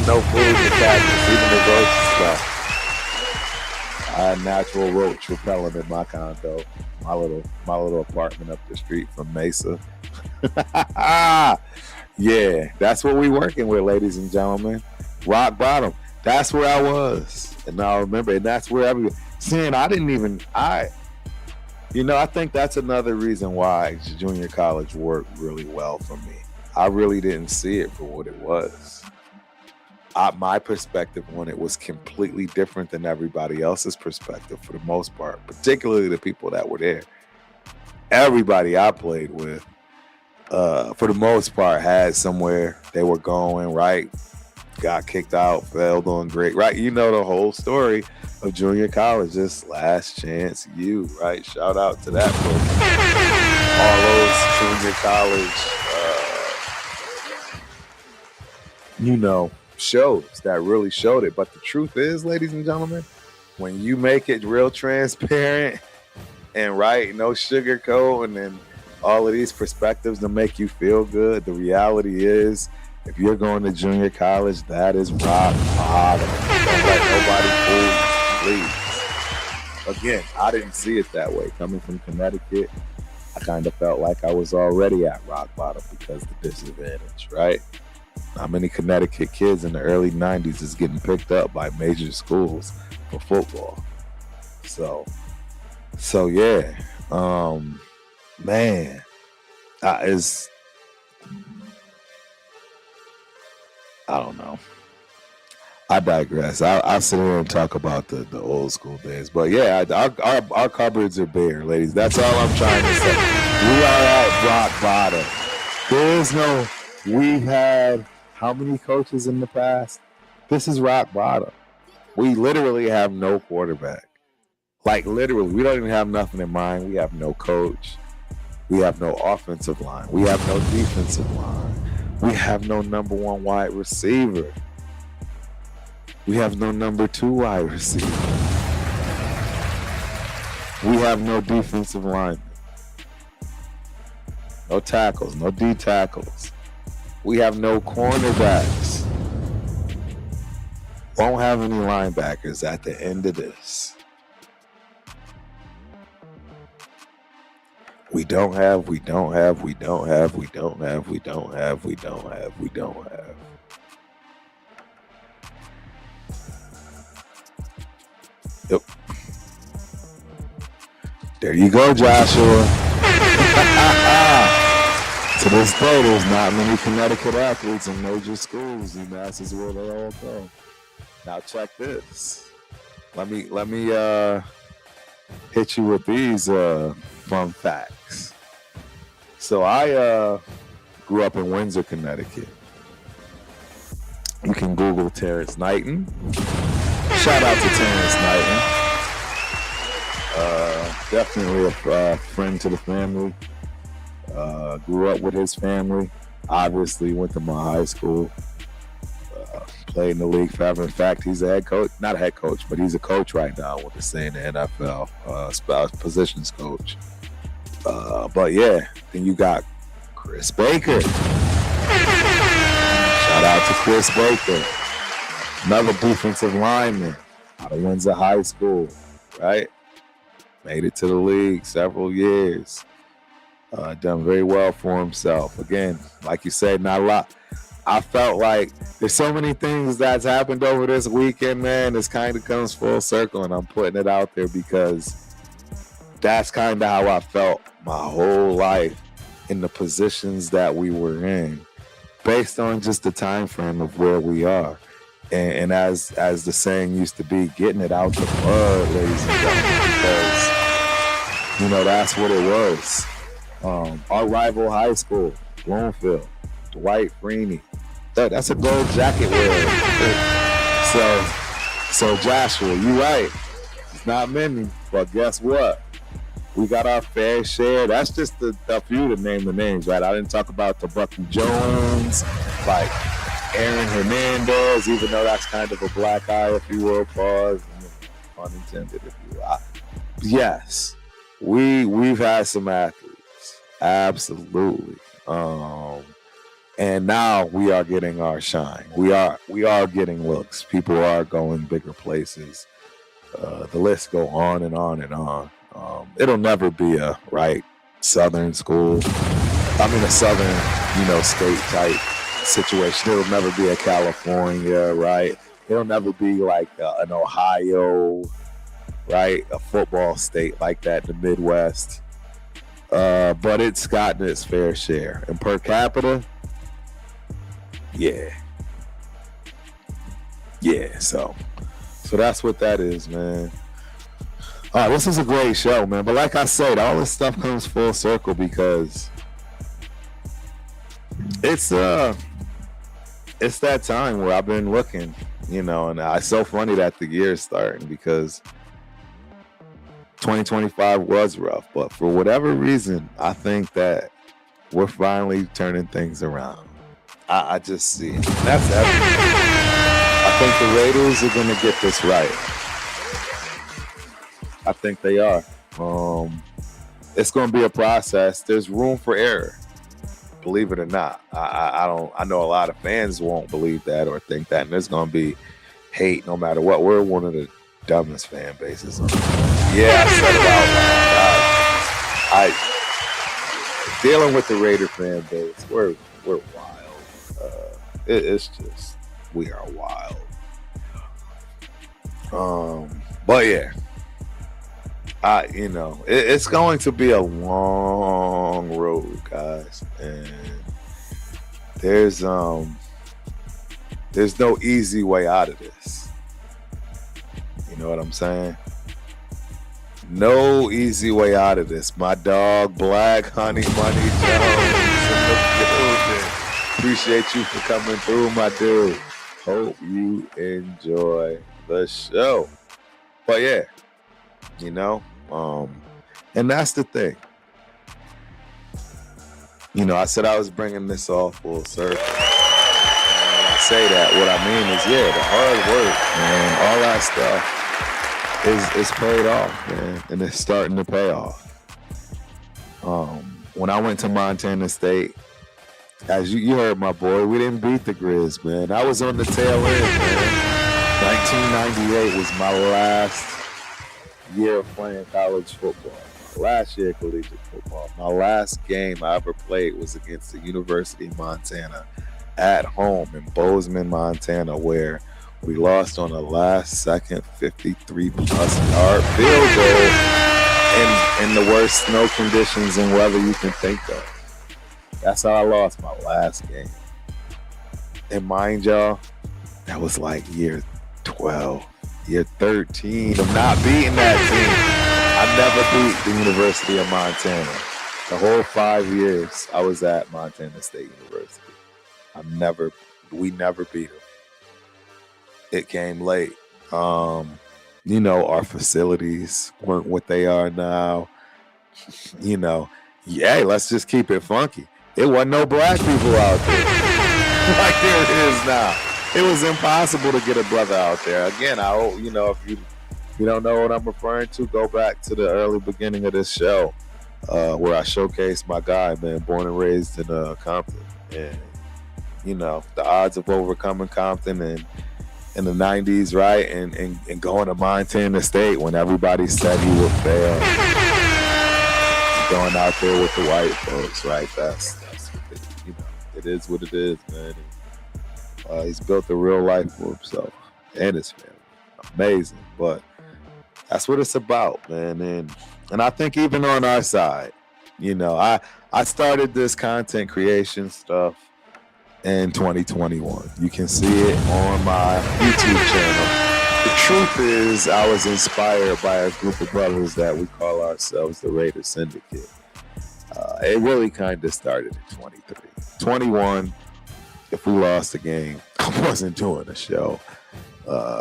[SPEAKER 2] No food in the cabinets. Even the roaches left. I had natural roach repellent in my condo, my little apartment up the street from Mesa. Yeah, that's what we working with, ladies and gentlemen. Rock bottom. That's where I was. And I remember, and that's where I think that's another reason why junior college worked really well for me. I really didn't see it for what it was. My perspective on it was completely different than everybody else's perspective for the most part, particularly the people that were there. Everybody I played with, for the most part, had somewhere they were going, right? Got kicked out, failed on grade, right? You know the whole story of junior college, just last chance you, right? Shout out to that program. All those junior college, shows that really showed it. But the truth is, ladies and gentlemen, when you make it real transparent and right, no sugarcoat, and then all of these perspectives to make you feel good, the reality is, if you're going to junior college, that is rock bottom. Don't let nobody fool you, please. Again, I didn't see it that way. Coming from Connecticut, I kind of felt like I was already at rock bottom because of the disadvantage, right? How many Connecticut kids in the early 90s is getting picked up by major schools for football? So yeah, man, I don't know. I digress. I'll sit here and talk about the old school days. But yeah, our cupboards are bare, ladies. That's all I'm trying to say. We are at rock bottom. We've had how many coaches in the past? This is rock bottom. We literally have no quarterback. Like literally, we don't even have nothing in mind. We have no coach. We have no offensive line. We have no defensive line. We have no number one wide receiver. We have no number two wide receiver. We have no defensive linemen. No tackles, no D tackles. We have no cornerbacks. Won't have any linebackers at the end of this. We don't have. Yep. There you go, Joshua. To this day, there's not many Connecticut athletes in major schools. UMass is where they all go. Now check this. Let me hit you with these fun facts. So I grew up in Windsor, Connecticut. You can Google Terrence Knighton. Shout out to Terrence Knighton. Definitely a friend to the family. Grew up with his family. Obviously went to my high school. Played in the league forever. In fact, he's a head coach. Not a head coach, but he's a coach right now with the Saint NFL. Positions coach. But yeah, then you got Chris Baker. Shout out to Chris Baker. Another defensive lineman out of Windsor High School, right? Made it to the league several years. Done very well for himself. Again, like you said, not a lot. I felt like there's so many things that's happened over this weekend, man. This kind of comes full circle, and I'm putting it out there because that's kind of how I felt my whole life in the positions that we were in, based on just the time frame of where we are. And as the saying used to be, getting it out the mud, ladies and gentlemen, because, that's what it was. Our rival high school, Bloomfield, Dwight Freeney. That's a gold jacket wearer. So Joshua, you right. It's not many, but guess what? We got our fair share. That's just a few to name the names, right? I didn't talk about the Bucky Jones, like Aaron Hernandez, even though that's kind of a black eye, if you will, pause, pun intended, if you will. Yes, we've had some athletes, absolutely. And now we are getting our shine. We are getting looks. People are going bigger places. The list go on and on and on. It'll never be a Southern school. A Southern, state type situation. It'll never be a California, right? It'll never be like an Ohio, right? A football state like that in the Midwest. But it's gotten its fair share. And per capita, yeah. So that's what that is, man. All right, this is a great show, man. But like I said, all this stuff comes full circle because it's that time where I've been looking, and it's so funny that the year's starting because 2025 was rough, but for whatever reason, I think that we're finally turning things around. I just see it. That's everything. I think the Raiders are going to get this right. I think they are. It's going to be a process. There's room for error, believe it or not. I know a lot of fans won't believe that or think that, and there's going to be hate no matter what. We're one of the dumbest fan bases. Yeah, I said it out loud. Dealing with the Raider fan base, we're wild. It's just, we are wild. But yeah, it's going to be a long road, guys, and there's no easy way out of this. You know what I'm saying? No easy way out of this. My dog, Black Honey Money Jones, in the building. Appreciate you for coming through, my dude. Hope you enjoy the show. But yeah, and that's the thing. I said I was bringing this all full circle. And when I say that, what I mean is, the hard work, man, all that stuff is paid off, man, and it's starting to pay off. When I went to Montana State, as you heard my boy, we didn't beat the Grizz, man. I was on the tail end, man. 1998 was my last year of playing college football. Last year of collegiate football. My last game I ever played was against the University of Montana at home in Bozeman, Montana, where we lost on a last-second 53-plus yard field goal in the worst snow conditions and weather you can think of. That's how I lost my last game. And mind y'all, that was like year 12, year 13 of not beating that team. I never beat the University of Montana. The whole 5 years I was at Montana State University. We never beat them. it came late. You know, our facilities weren't what they are now. You know, yeah, let's just keep it funky. It wasn't no black people out there like there is now. It was impossible to get a brother out there. Again, I hope, you know, if you don't know what I'm referring to, go back to the early beginning of this show where I showcased my guy, man, born and raised in Compton. And, you know, the odds of overcoming Compton and in the 90s, right, and going to Montana State when everybody said he would fail. Going out there with the white folks, right? That's what it, you know, it is what it is, man. And, he's built a real life for himself and his family. Amazing, but that's what it's about, man. And I think even on our side, you know, I started this content creation stuff in 2021. You can see it on my YouTube channel. The truth is, I was inspired by a group of brothers that we call ourselves the Raider Syndicate. It really kind of started in 23. 21, if we lost the game, I wasn't doing a show.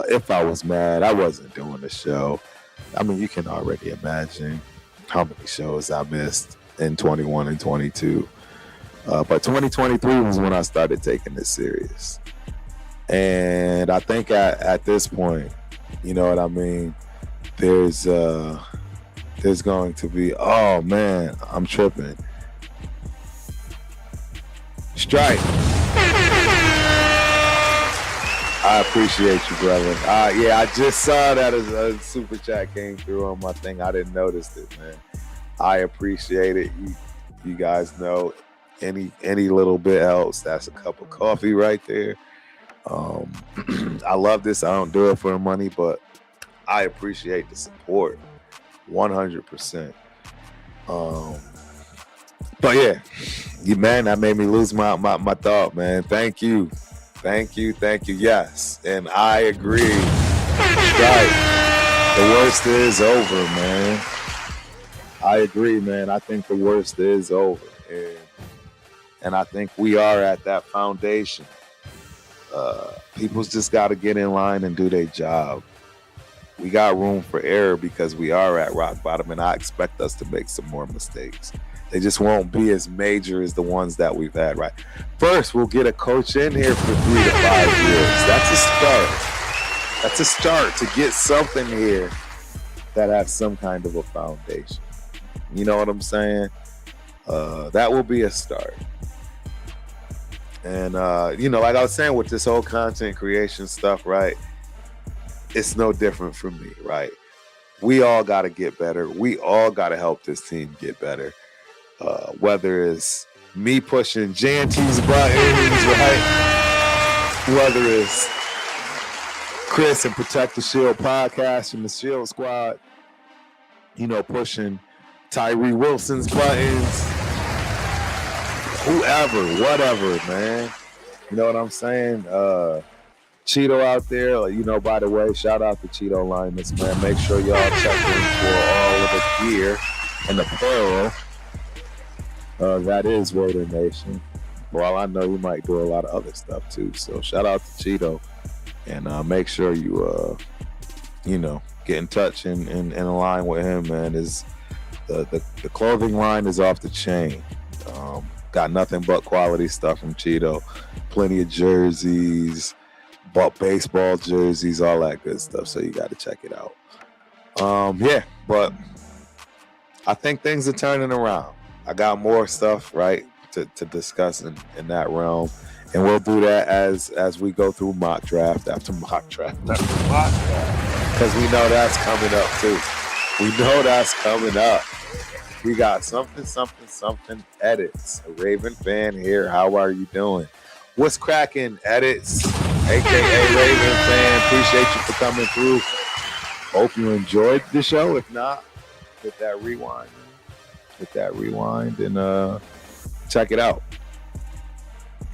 [SPEAKER 2] If I was mad, I wasn't doing a show. I mean, you can already imagine how many shows I missed in 21 and 22. But 2023 was when I started taking this serious. And I think at this point, you know what I mean, there's going to be, oh man, I'm tripping. Strike. I appreciate you, brother. Yeah, I just saw that as a super chat came through on my thing. I didn't notice it, man. I appreciate it. You guys know, any little bit helps. That's a cup of coffee right there. I love this. I don't do it for the money, but I appreciate the support 100%. But yeah, man, that made me lose my thought, man. Thank you. Yes, and I agree. Right. The worst is over, man. I agree, man. I think the worst is over. And I think we are at that foundation. People's just got to get in line and do their job. We got room for error because we are at rock bottom, and I expect us to make some more mistakes. They just won't be as major as the ones that we've had, right? First, we'll get a coach in here for 3 to 5 years. That's a start. That's a start to get something here that has some kind of a foundation. You know what I'm saying? That will be a start. And, you know, like I was saying with this whole content creation stuff, right? It's no different from me, right? We all got to get better. We all got to help this team get better. Whether it's me pushing JNT's buttons, right? Whether it's Chris and Protect the Shield podcast from the Shield Squad, you know, pushing Tyree Wilson's buttons, whoever, whatever, man. You know what I'm saying? Cheeto out there, you know, by the way, shout out to Cheeto Linus, man. Make sure y'all check in for all of the gear and apparel. That is Raider Nation. Well, I know you might do a lot of other stuff too. So shout out to Cheeto, and make sure you, you know, get in touch and align with him, man. Is the clothing line is off the chain. Got nothing but quality stuff from Cheeto. Plenty of jerseys, bought baseball jerseys, all that good stuff. So you got to check it out. Yeah, but I think things are turning around. I got more stuff, right, to discuss in that realm. And we'll do that as we go through mock draft after mock draft after mock draft. Because we know that's coming up, too. We know that's coming up. We got something edits. A Raven fan here. How are you doing? What's cracking, edits? AKA Raven fan. Appreciate you for coming through. Hope you enjoyed the show. If not, hit that rewind. And check it out.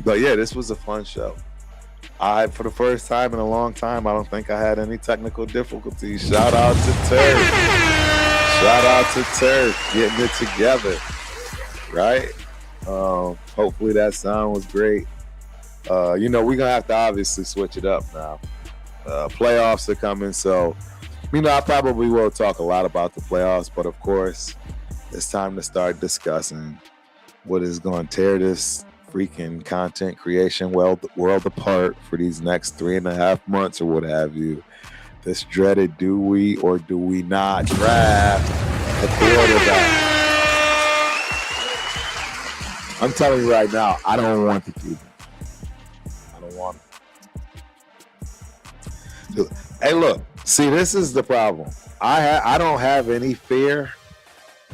[SPEAKER 2] But yeah, this was a fun show. For the first time in a long time, I don't think I had any technical difficulties. Shout out to Turf getting it together, right? Hopefully that sound was great. You know, we're gonna have to obviously switch it up now. Playoffs are coming, so I probably will talk a lot about the playoffs, but of course, it's time to start discussing what is going to tear this freaking content creation world apart for these next 3.5 months or what have you. This dreaded do we or do we not draft a quarterback. I'm telling you right now, I don't want to keep him. I don't want him. Hey, look. See, this is the problem. I don't have any fear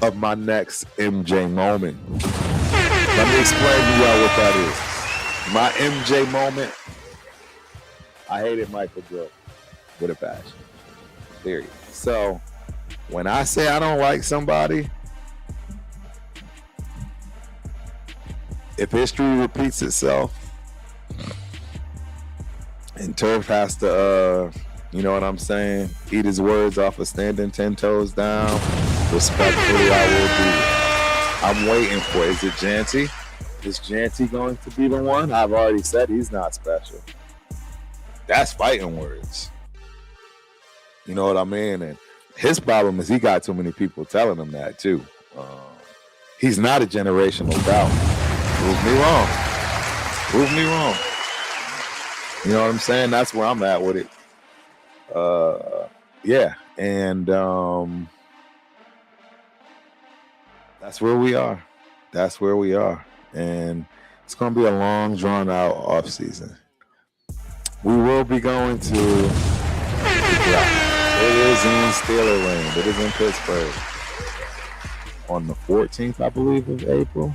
[SPEAKER 2] of my next MJ moment. Let me explain to y'all what that is. My MJ moment, I hated Michael Jordan with a passion. Period. So, when I say I don't like somebody, if history repeats itself and Turf has to, you know what I'm saying, eat his words off of standing 10 toes down, respectfully, I will do it. I'm waiting for it. Is it Janty? Is Janty going to be the one? I've already said he's not special. That's fighting words. You know what I mean? And his problem is he got too many people telling him that too. He's not a generational talent. Prove me wrong. Prove me wrong. You know what I'm saying? That's where I'm at with it. Yeah. And that's where we are. That's where we are. And it's going to be a long, drawn-out offseason. We will be going to the draft. It is in Steelerland. It is in Pittsburgh on the 14th, I believe, of April.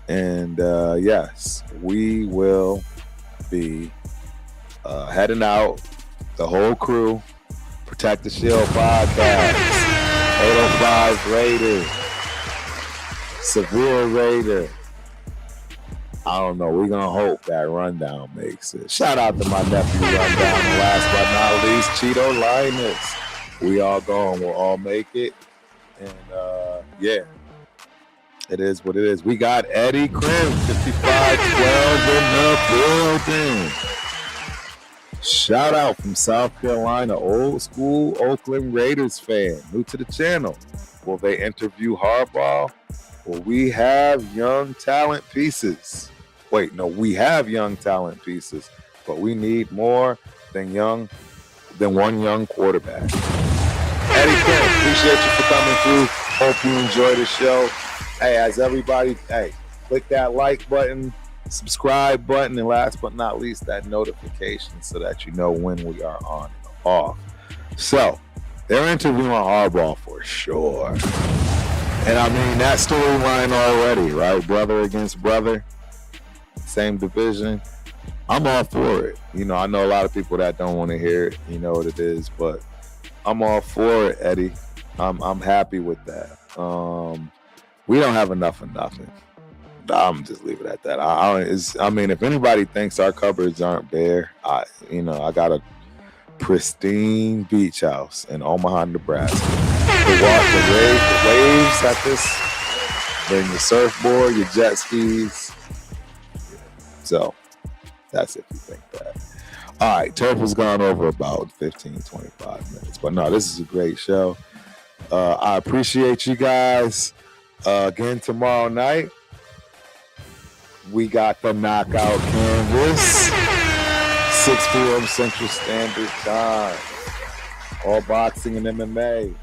[SPEAKER 2] And, yes, we will be heading out, the whole crew, Protect the Shield podcast, 805 Raider, Severe Raider. I don't know. We're going to hope that Rundown makes it. Shout out to my nephew Rundown. And last but not least, Cheeto Linus. We all going. We'll all make it. And, yeah, it is what it is. We got Eddie Krim, 5512 in the building. Shout out from South Carolina, old school Oakland Raiders fan, new to the channel. Will they interview Harbaugh? Will we have young talent pieces? Wait, no, we have young talent pieces, but we need more than one young quarterback. Eddie Krim, appreciate you for coming through. Hope you enjoy the show. Hey, as everybody, click that like button, subscribe button, and last but not least, that notification so that you know when we are on and off. So, they're interviewing Harbaugh for sure. And I mean, that storyline already, right? Brother against brother, same division. I'm all for it. You know, I know a lot of people that don't want to hear it. You know what it is, but I'm all for it, Eddie. I'm happy with that. We don't have enough of nothing. I'm just leave it at that. I mean, if anybody thinks our cupboards aren't bare, I got a pristine beach house in Omaha, Nebraska. The waves at this, bring your surfboard, your jet skis. So that's if you think that. All right, Turf has gone over about 15, 25 minutes. But no, this is a great show. I appreciate you guys. Again, tomorrow night, we got the Knockout Canvas, 6 p.m. Central Standard Time. All boxing and MMA.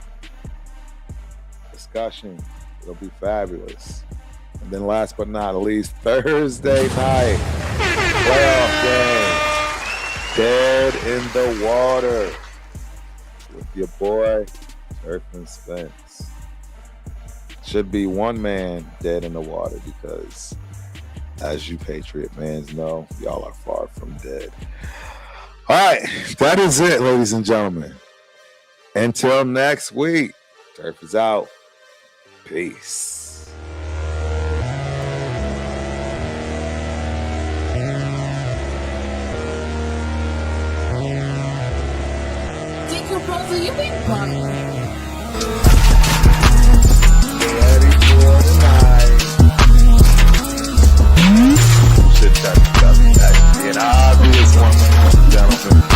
[SPEAKER 2] Discussion. It'll be fabulous. And then last but not least, Thursday night, playoff game. Dead in the Water with your boy, Turf and Spence. Should be one man dead in the water because, as you Patriot fans know, y'all are far from dead. All right, that is it, ladies and gentlemen. Until next week, Turf is out. Peace.
[SPEAKER 4] Decomposer, you big bum.
[SPEAKER 2] Ready for the night. Should touch it up. That's an obvious one, ladies and gentlemen.